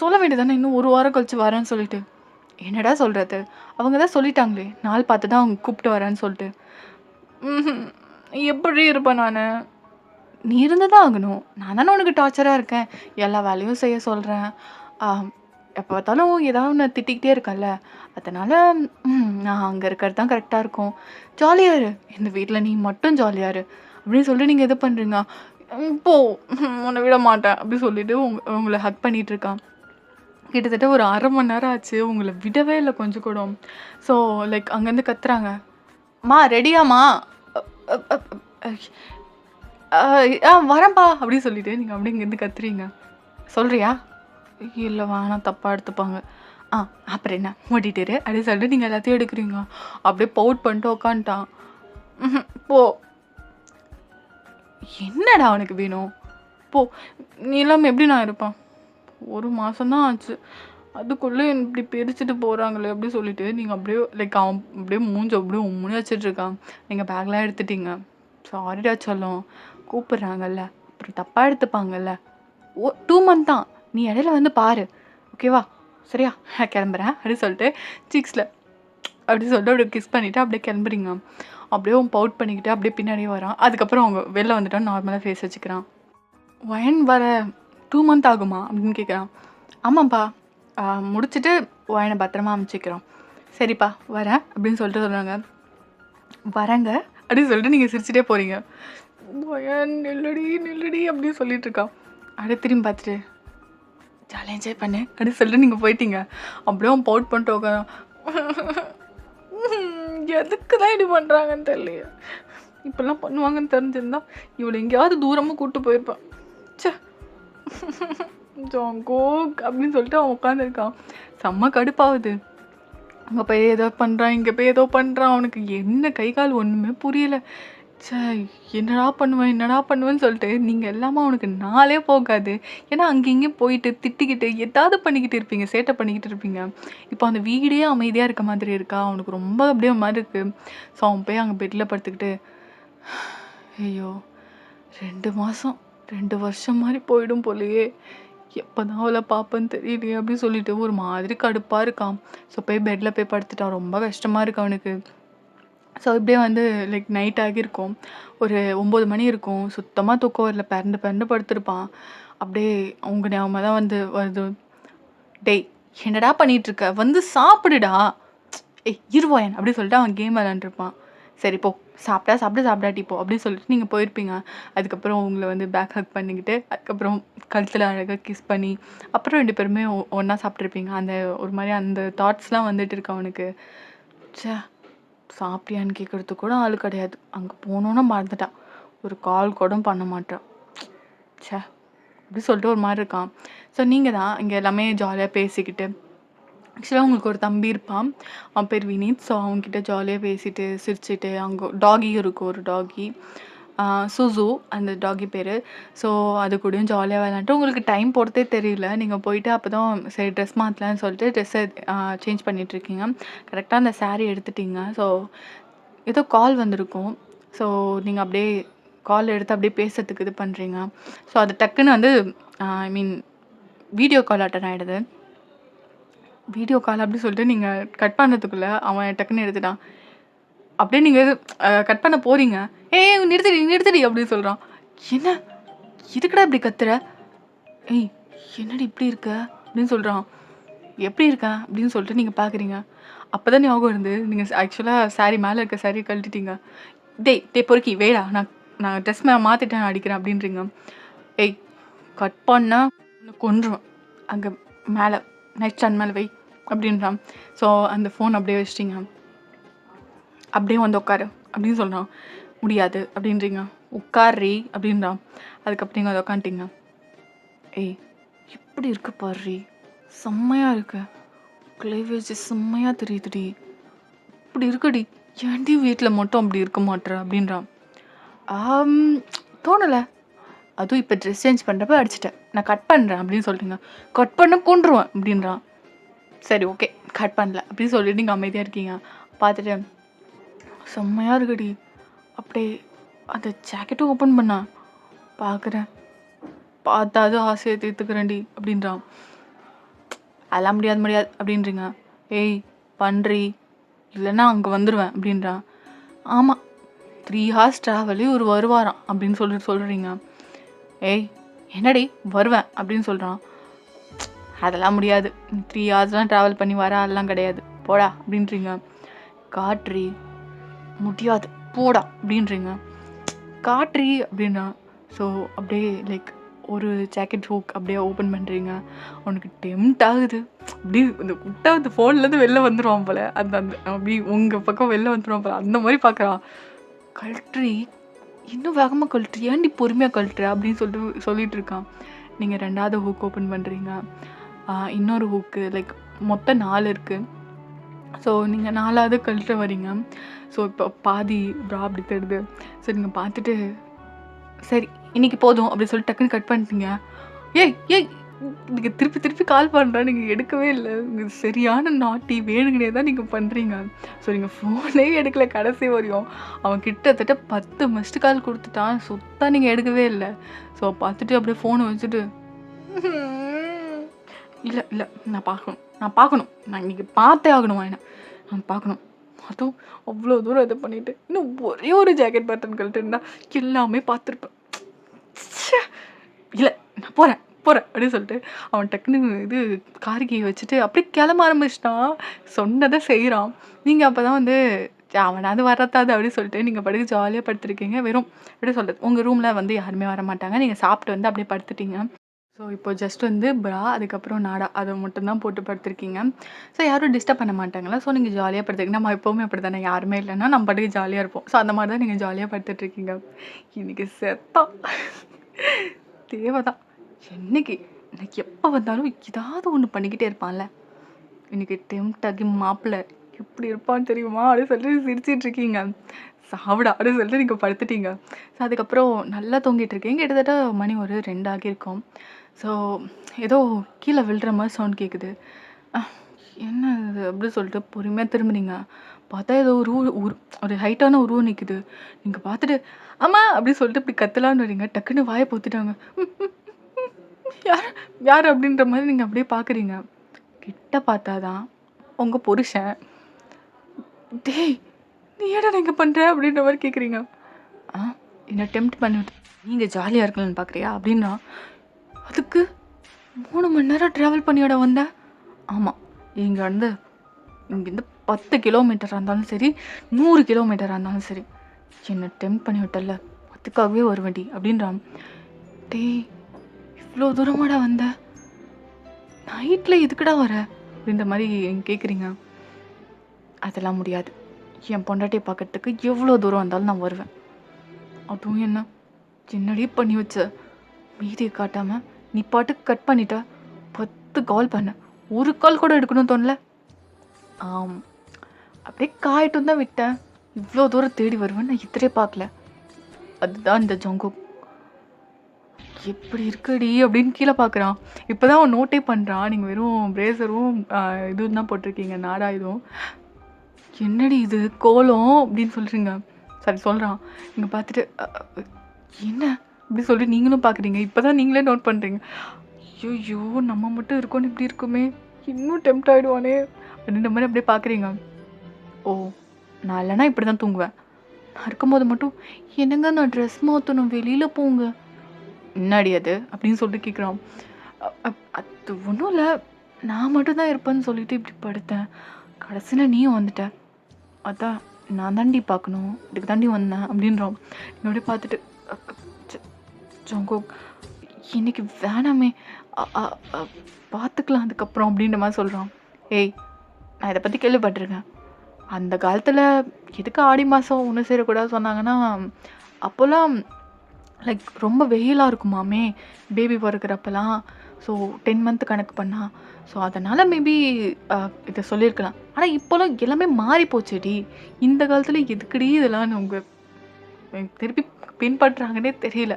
சொல்ல வேண்டியதானே இன்னும் 1 வாரம் கழிச்சு வரேன்னு சொல்லிட்டு. என்னடா சொல்கிறது, அவங்க தான் சொல்லிட்டாங்களே நாள் பார்த்து தான் அவங்க கூப்பிட்டு வரேன்னு சொல்லிட்டு. எப்படி இருப்பேன் நான், நீ இருந்து தான் ஆகணும், நான் தானே உனக்கு டார்ச்சராக இருக்கேன், எல்லா வேலையும் செய்ய சொல்கிறேன், எப்போ பார்த்தாலும் ஏதாவது ஒன்று திட்டிக்கிட்டே இருக்கல, அதனால் நான் அங்கே இருக்கிறது தான் கரெக்டாக இருக்கும், ஜாலியாக இரு, இந்த வீட்டில் நீ மட்டும் ஜாலியாக இரு அப்படின்னு சொல்லிட்டு நீங்கள் எது பண்ணுறீங்க? போ, உன்னை விட மாட்டேன் அப்படி சொல்லிவிட்டு உங்களை ஹக் பண்ணிகிட்டு இருக்கான். கிட்டத்தட்ட ஒரு 1/2 மணி நேரம் ஆச்சு, உங்களை விடவே இல்லை கொஞ்சம் கூட. ஸோ லைக் அங்கேருந்து கத்துறாங்க. மா ரெடியாம்மா? அ அ அ வரேன்ப்பா அப்படின்னு சொல்லிட்டு நீங்கள் அப்படியே இங்கேருந்து கத்துறீங்க. சொல்றியா? இல்ல வேணாம் தப்பா எடுத்துப்பாங்க. ஆ அப்புறம் என்ன மூடிட்டு இரு அப்படின்னு சொல்லிட்டு நீங்கள் எல்லாத்தையும் எடுக்கிறீங்க. அப்படியே பவுட் பண்ணிட்டு உக்காந்துட்டான். போ. என்னடா அவனுக்கு வேணும்? போ. நீ இல்லாமல் எப்படி நான் இருப்பேன்? 1 மாதம் தான் ஆச்சு. அதுக்குள்ளே இப்படி பிரிச்சுட்டு போகிறாங்களே அப்படி சொல்லிட்டு நீங்கள் அப்படியே லைக் அவன் அப்படியே மூஞ்ச அப்படியே உம்முன்னு வச்சுட்ருக்கான். நீங்கள் பேக்லாம் எடுத்துட்டீங்க. சாரிடா செல்லம், கூப்பிட்றாங்கல்ல, அப்புறம் தப்பாக எடுத்துப்பாங்கல்ல. 2 மந்த் தான், நீ இடையில வந்து பாரு, ஓகேவா? சரியா? நான் கிளம்புறேன் அப்படின்னு சொல்லிட்டு சீக்ஸில் அப்படி சொல்லிட்டு அப்படியே கிஸ் பண்ணிவிட்டு அப்படியே கிளம்புறீங்க. அப்படியே அவன் பவுட் பண்ணிக்கிட்டு அப்படியே பின்னாடியே வரான். அதுக்கப்புறம் அவங்க வெளில வந்துட்டான், நார்மலாக ஃபேஸ் வச்சுக்கிறான். ஒயன் வர 2 மந்த் ஆகுமா அப்படின்னு கேட்குறான். ஆமாம்ப்பா, முடிச்சுட்டு ஒயனை பத்திரமா அனுப்பிச்சிக்கிறோம். சரிப்பா வரேன் அப்படின்னு சொல்லிட்டு சொல்கிறாங்க. வரேங்க அப்படின்னு சொல்லிட்டு நீங்கள் சிரிச்சிட்டே போகிறீங்க. ஒயன் நில்லடி நில்லடி அப்படின்னு சொல்லிட்டு இருக்கான். அப்படியே திரும்பி பார்த்துட்டு ஜாலியாக என்ஜாய் பண்ணு அப்படின்னு சொல்லிட்டு நீங்கள் போயிட்டீங்க. அப்படியே அவன் பவுட் பண்ணிட்டு உட்காரான். எதுக்கு தான் இப்படி பண்ணுறாங்கன்னு தெரியலையே. இப்பெல்லாம் பண்ணுவாங்கன்னு தெரிஞ்சிருந்தா இவளை எங்கேயாவது தூரமாக கூப்பிட்டு போயிருப்பான். சே ஜாங்கோக் அப்படின்னு சொல்லிட்டு அவன் உட்காந்துருக்கான். செம்ம கடுப்பாகுது. அங்கே போய் ஏதோ பண்ணுறான், இங்கே போய் ஏதோ பண்ணுறான். அவனுக்கு என்ன கை கால் ஒன்றுமே புரியல. சே என்னடா பண்ணுவேன்னு சொல்லிட்டு நீங்கள் எல்லாமே அவனுக்கு நாளே போகாது. ஏன்னா அங்கே இங்கேயும் போயிட்டு திட்டிக்கிட்டு ஏதாவது பண்ணிக்கிட்டு இருப்பீங்க, சேட்டை பண்ணிக்கிட்டு இருப்பீங்க. இப்போ அந்த வீடே அமைதியாக இருக்க மாதிரி இருக்கா, அவனுக்கு ரொம்ப அப்படியே மாதிரி இருக்குது. ஸோ அவன் போய் அங்கே பெட்டில் படுத்துக்கிட்டு ஐயோ 2 மாதம் 2 வருஷம் மாதிரி போயிடும் போலையே, எப்போ தான் அவளை பார்ப்பேன்னு தெரியலையே அப்படின்னு சொல்லிட்டு ஒரு மாதிரி கடுப்பாக இருக்கான். ஸோ போய் பெட்டில் போய் படுத்துட்டான். ரொம்ப கஷ்டமாக இருக்கு அவனுக்கு. ஸோ இப்படியே வந்து லைக் நைட் ஆகியிருக்கும். ஒரு 9 மணி இருக்கும். சுத்தமாக தூக்கம் வரல, பெரண்டு படுத்திருப்பான். அப்படியே அவங்க ஞாபகம் தான் வந்து வருது. டேய் என்னடா பண்ணிகிட்ருக்க, வந்து சாப்பிடுடா. ஏய் இருவாயன் அப்படி சொல்லிட்டு அவன் கேம் விளாண்டுருப்பான். சரி போ, சாப்பிடாட்டி போ அப்படின்னு சொல்லிட்டு நீங்கள் போயிருப்பீங்க. அதுக்கப்புறம் உங்களை வந்து பேக் ஹக் பண்ணிக்கிட்டு அதுக்கப்புறம் கழுத்தில் அழகாக கிஸ் பண்ணி அப்புறம் 2 பேருமே ஒன்றா சாப்பிட்ருப்பீங்க. அந்த ஒரு மாதிரி அந்த தாட்ஸ்லாம் வந்துட்டு இருக்கு அவனுக்கு. சே சாப்பிட்டியான்னு கேட்குறதுக்கு கூட ஆள் கிடையாது. அங்கே போனோன்னு மறந்துட்டான். ஒரு கால் கூட பண்ண மாட்டான். சே அப்படி சொல்லிட்டு ஒரு மாதிரி இருக்கான். ஸோ நீங்கள் தான் இங்கே எல்லாமே ஜாலியாக பேசிக்கிட்டு ஆக்சுவலாக உங்களுக்கு ஒரு தம்பி இருப்பான். அவன் பேர் வினீத். ஸோ அவங்ககிட்ட ஜாலியாக பேசிட்டு சிரிச்சுட்டு அங்கே டாகியும் இருக்கும், ஒரு டாகி சுசு அந்த டாகி பேர். ஸோ அது கூடயும் ஜாலியாக விளையாண்டுட்டு உங்களுக்கு டைம் போகிறதே தெரியல. நீங்கள் போயிட்டு அப்போ தான் சரி ட்ரெஸ் மாற்றலான்னு சொல்லிட்டு ட்ரெஸ்ஸை சேஞ்ச் பண்ணிகிட்ருக்கீங்க. கரெக்டாக அந்த சாரீ எடுத்துட்டீங்க. ஸோ ஏதோ கால் வந்திருக்கும். ஸோ நீங்கள் அப்படியே கால் எடுத்து அப்படியே பேசுறதுக்கு இது பண்ணுறீங்க. ஸோ அது டக்குன்னு வந்து ஐ மீன் வீடியோ கால் அட்டன் ஆகிடுது. வீடியோ கால் அப்படி சொல்லிட்டு நீங்கள் கட் பண்ணுறதுக்குள்ளே அவன் டக்குன்னு எடுத்துட்டான். அப்படியே நீங்கள் கட் பண்ண போகிறீங்க. ஏய் நிறுத்தடி அப்படின்னு சொல்கிறான். என்ன இதுக்கடா இப்படி கத்துற? ஏய் என்னடி இப்படி இருக்க அப்படின்னு சொல்கிறான். எப்படி இருக்க அப்படின்னு சொல்லிட்டு நீங்கள் பார்க்குறீங்க. அப்போ தான் ஞாபகம் இருந்து நீங்கள் ஆக்சுவலாக சாரீ மேலே இருக்க சாரீ கழட்டிட்டீங்க. டேய் பொறுக்கி வேடா, நான் ட்ரெஸ் மாற்றிட்டேன் அடிக்கிறேன் அப்படின்றீங்க. ஏய் கட் பண்ணால் கொன்றுவேன், அங்கே மேலே நைட் ஸ்டாண்ட் மேலே வை அப்படின்றான். ஸோ அந்த ஃபோன் அப்படியே வச்சிட்டிங்க. அப்படியே வந்து உட்காரு அப்படின்னு சொல்கிறான். முடியாது அப்படின்றீங்க. உட்கார்றி அப்படின்றான். அதுக்கப்புறம் நீங்கள் அதை உட்காந்துட்டீங்க. ஏய் எப்படி இருக்கு பாரு, செம்மையாக இருக்கு, கிளேவேஜ் செம்மையாக தெரியுதுடி, இப்படி இருக்குடி, ஏன்டி வீட்டில் மட்டும் அப்படி இருக்க மாட்டேற அப்படின்றான். தோணலை, அதுவும் இப்போ ட்ரெஸ் சேஞ்ச் பண்ணுறப்ப அடிச்சிட்டேன், நான் கட் பண்ணுறேன் அப்படின்னு சொல்லிட்டுங்க. கட் பண்ண கொன்றுவேன் அப்படின்றான். சரி ஓகே கட் பண்ணல அப்படின்னு சொல்லிட்டு நீங்கள் அமைதியாக இருக்கீங்க. பார்த்துட்டு செம்மையாக இருக்குடி, அப்படியே அந்த ஜாக்கெட்டும் ஓப்பன் பண்ணா பார்க்குறேன், பார்த்தாது ஆசையை தீர்த்துக்கிறேன்டி அப்படின்றான். அதெல்லாம் முடியாது அப்படின்றீங்க. ஏய் பண்ணுறி இல்லைன்னா அங்கே வந்துடுவேன் அப்படின்றான். ஆமாம் 3 hours ட்ராவலு ஒரு வருவாராம் அப்படின்னு சொல்கிறீங்க. ஏய் என்னடி வருவேன் அப்படின்னு சொல்கிறான். அதெல்லாம் முடியாது, 3 hours ட்ராவல் பண்ணி வர அதெல்லாம் கிடையாது, போடா அப்படின்றீங்க. காட்ரி முடியாது போடா அப்படின்றீங்க. காட்ரி அப்படின்னா ஸோ அப்படியே லைக் ஒரு ஜாக்கெட் ஹூக் அப்படியே ஓப்பன் பண்ணுறீங்க. அவனுக்கு டெம்ப்ட் ஆகுது. அப்படியே இந்த விட்டா அந்த ஃபோன்லேருந்து வெளில வந்துருவான் போல. அந்த அந்த அப்படி உங்கள் பக்கம் வெளில வந்துருவான் போல. அந்த மாதிரி பார்க்குறான். கழற்றி இன்னும் வேகமாக கழட்டு, ஏன்டி பொறுமையாக கழட்டுற அப்படின்னு சொல்லிட்டு இருக்கான். நீங்கள் 2வது ஹூக் ஓப்பன் பண்ணுறீங்க. இன்னொரு ஹூக்கு லைக் மொத்தம் 4 இருக்குது. ஸோ நீங்கள் 4வது கழட்ட வரீங்க. ஸோ இப்போ பாதி ப்ரா அப்படி தருது. ஸோ நீங்கள் பார்த்துட்டு சரி இன்னைக்கு போதும் அப்படின்னு சொல்லிட்டு டக்குன்னு கட் பண்ணிட்டீங்க. ஏய் ஏய் நீங்கள் திருப்பி திருப்பி கால் பண்ணுறா, நீங்கள் எடுக்கவே இல்லை. உங்களுக்கு சரியான நாட்டி, வேணுங்கனே தான் நீங்கள் பண்ணுறீங்க. ஸோ நீங்கள் ஃபோனே எடுக்கல கடைசி வரையும். அவன் கிட்டத்தட்ட 10 மிஸ்டு கால் கொடுத்துட்டான். சுத்தம் நீங்கள் எடுக்கவே இல்லை. ஸோ பார்த்துட்டு அப்படியே ஃபோனை வச்சுட்டு இல்லை இல்லை நான் பார்க்கணும் நான் இன்றைக்கி பார்த்தே ஆகணும், என்ன நான் பார்க்கணும். அதுவும் அவ்வளோ தூரம் இதை பண்ணிவிட்டு இன்னும் ஒரே ஒரு ஜாக்கெட் பட்டன் கழட்டு இருந்தால் எல்லாமே பார்த்துருப்பேன். இல்லை நான் போகிறேன் அப்படின்னு சொல்லிட்டு அவன் டக்குன்னு இது கார்கியை வச்சுட்டு அப்படியே கிளம்ப ஆரம்பிச்சிட்டான். சொன்னதை செய்கிறான். நீங்கள் அப்போ தான் வந்து அவனாவது வரத்தாது அப்படின்னு சொல்லிட்டு நீங்கள் படுத்து ஜாலியாக படுத்துருக்கீங்க. வெறும் எப்படி சொல்கிறது, உங்கள் ரூமில் வந்து யாருமே வர மாட்டாங்க. நீங்கள் சாப்பிட்டு வந்து அப்படியே படுத்துட்டீங்க. ஸோ இப்போ ஜஸ்ட் வந்து ப்ரா அதுக்கப்புறம் நாடா அதை மட்டும்தான் போட்டு படுத்துருக்கீங்க. ஸோ யாரும் டிஸ்டர்ப் பண்ண மாட்டாங்களா. ஸோ நீங்கள் ஜாலியாக படுத்துருக்கீங்க. நம்ம எப்போவுமே அப்படி தானே, யாருமே இல்லைன்னா நம்ம பாட்டுக்கு ஜாலியாக இருப்போம். ஸோ அந்த மாதிரி தான் நீங்கள் ஜாலியாக படுத்துட்ருக்கீங்க. இன்றைக்கி செத்தா தேவைதான். இன்னைக்கு எப்போ வந்தாலும் ஏதாவது ஒன்று பண்ணிக்கிட்டே இருப்பான்ல. இன்றைக்கி டெம்ப்ட் ஆகி மாப்பிள்ளை எப்படி இருப்பான்னு தெரியுமா அப்படின்னு சொல்லிட்டு சிரிச்சிட்டு இருக்கீங்க. சாப்பிடா அப்படின்னு சொல்லிட்டு நீங்கள் படுத்துட்டீங்க. ஸோ அதுக்கப்புறம் நல்லா தூங்கிட்டு இருக்கீங்க. கிட்டத்தட்ட மணி ஒரு 2 ஆகியிருக்கும். ஸோ ஏதோ கீழே விழுற மாதிரி சவுண்ட் கேட்குது. என்ன இது அப்படின்னு சொல்லிட்டு பொறுமையாக திரும்புனீங்க. பார்த்தா ஏதோ ஒரு ஹைட்டான உருவம் நிற்குது. நீங்கள் பார்த்துட்டு ஆமா அப்படின்னு சொல்லிட்டு இப்படி கத்தலான்னு வரீங்க. டக்குன்னு வாயை பொத்துட்டாங்க. யார் யார் அப்படின்ற மாதிரி நீங்கள் அப்படியே பார்க்குறீங்க. கிட்ட பார்த்தாதான் உங்கள் புருஷன். டேய் நீ ஏடா நீங்கள் பண்ணுற அப்படின்ற மாதிரி கேட்குறீங்க. என்னை டெம்ப்ட் பண்ணிவிட்டு நீங்கள் ஜாலியாக இருக்கலான்னு பார்க்குறியா அப்படின்னா, அதுக்கு 3 மணி நேரம் ட்ராவல் பண்ணியோட வந்தேன். ஆமாம், இங்கேருந்து 10 கிலோமீட்டராக இருந்தாலும் சரி, 100 கிலோமீட்டராக இருந்தாலும் சரி, என்னை டெம்ப்ட் பண்ணி விட்டல, அதுக்காகவே ஒரு வண்டி அப்படின்றான். டேய் இவ்வளோ தூரமாடா வந்த, நைட்டில் எதுக்குடா வர அப்படின்ற மாதிரி கேட்குறீங்க. அதெல்லாம் முடியாது. என் பொண்டாட்டியை பார்க்கறதுக்கு எவ்வளோ தூரம் வந்தாலும் நான் வருவேன். அதுவும் என்னடி பண்ணி வச்ச, மீதியை காட்டாமல் நீ பாட்டுக்கு கட் பண்ணிட்ட. 10 கால் பண்ண, ஒரு கால் கூட எடுக்கணும்னு தோணல. அப்படியே காயிட்டும் தான் விட்டேன். இவ்வளோ தூரம் தேடி வருவேன் நான் இத்தனை பார்க்கல. அதுதான் இந்த ஜங்குக் எப்படி இருக்குடி அப்படின்னு கீழே பார்க்குறான். இப்போ தான் அவன் நோட்டே பண்ணுறான். நீங்கள் வெறும் பிரேசரும் இதுவும் தான் போட்டிருக்கீங்க, நாடா இதுவும். என்னடி இது கோலம் அப்படின்னு சொல்கிறீங்க. சரி சொல்கிறான். நீங்கள் பார்த்துட்டு என்ன அப்படி சொல்லிட்டு நீங்களும் பார்க்குறீங்க. இப்போ தான் நீங்களே நோட் பண்ணுறீங்க. ஐயோ நம்ம மட்டும் இருக்கோன்னு இப்படி இருக்குமே, இன்னும் டெம்ப்ட் ஆகிடுவானே அப்படின்ற மாதிரி அப்படியே பார்க்குறீங்க. ஓ நான் இல்லைனா இப்படி தான் தூங்குவேன். நான் இருக்கும்போது மட்டும் என்னங்க நான் ட்ரெஸ் மாற்றணும், வெளியில் போங்க. என்னாடி அது அப்படின்னு சொல்லிட்டு கேட்குறான். அது ஒன்றும் இல்லை, நான் மட்டும்தான் இருப்பேன்னு சொல்லிட்டு இப்படி படுத்தேன். கடைசியில் நீயும் வந்துட்ட. அதான் நான் தாண்டி பார்க்கணும், இதுக்கு தாண்டி வந்தேன் அப்படின்றோம். என்னோடய பார்த்துட்டு ஜங்குக் இன்னைக்கு வேணாமே, பார்த்துக்கலாம் அதுக்கப்புறம் அப்படின்ற மாதிரி சொல்கிறான். ஏய் நான் இதை பற்றி கேள்விப்பட்டிருக்கேன். அந்த காலத்தில் எதுக்கு ஆடி மாதம் ஒன்று சேரக்கூடாது சொன்னாங்கன்னா, அப்போல்லாம் லைக் ரொம்ப வெயிலாக இருக்குமாமே பேபி பிறக்கிறப்பெல்லாம். ஸோ 10 மந்த் கணக்கு பண்ணா. ஸோ அதனால் மேபி இதை சொல்லியிருக்கலாம். ஆனால் இப்போலாம் எல்லாமே மாறி போச்சுடி. இந்த காலத்தில் எதுக்குடி இதெல்லாம் உங்கள் திருப்பி பின்பற்றுறாங்கன்னே தெரியல.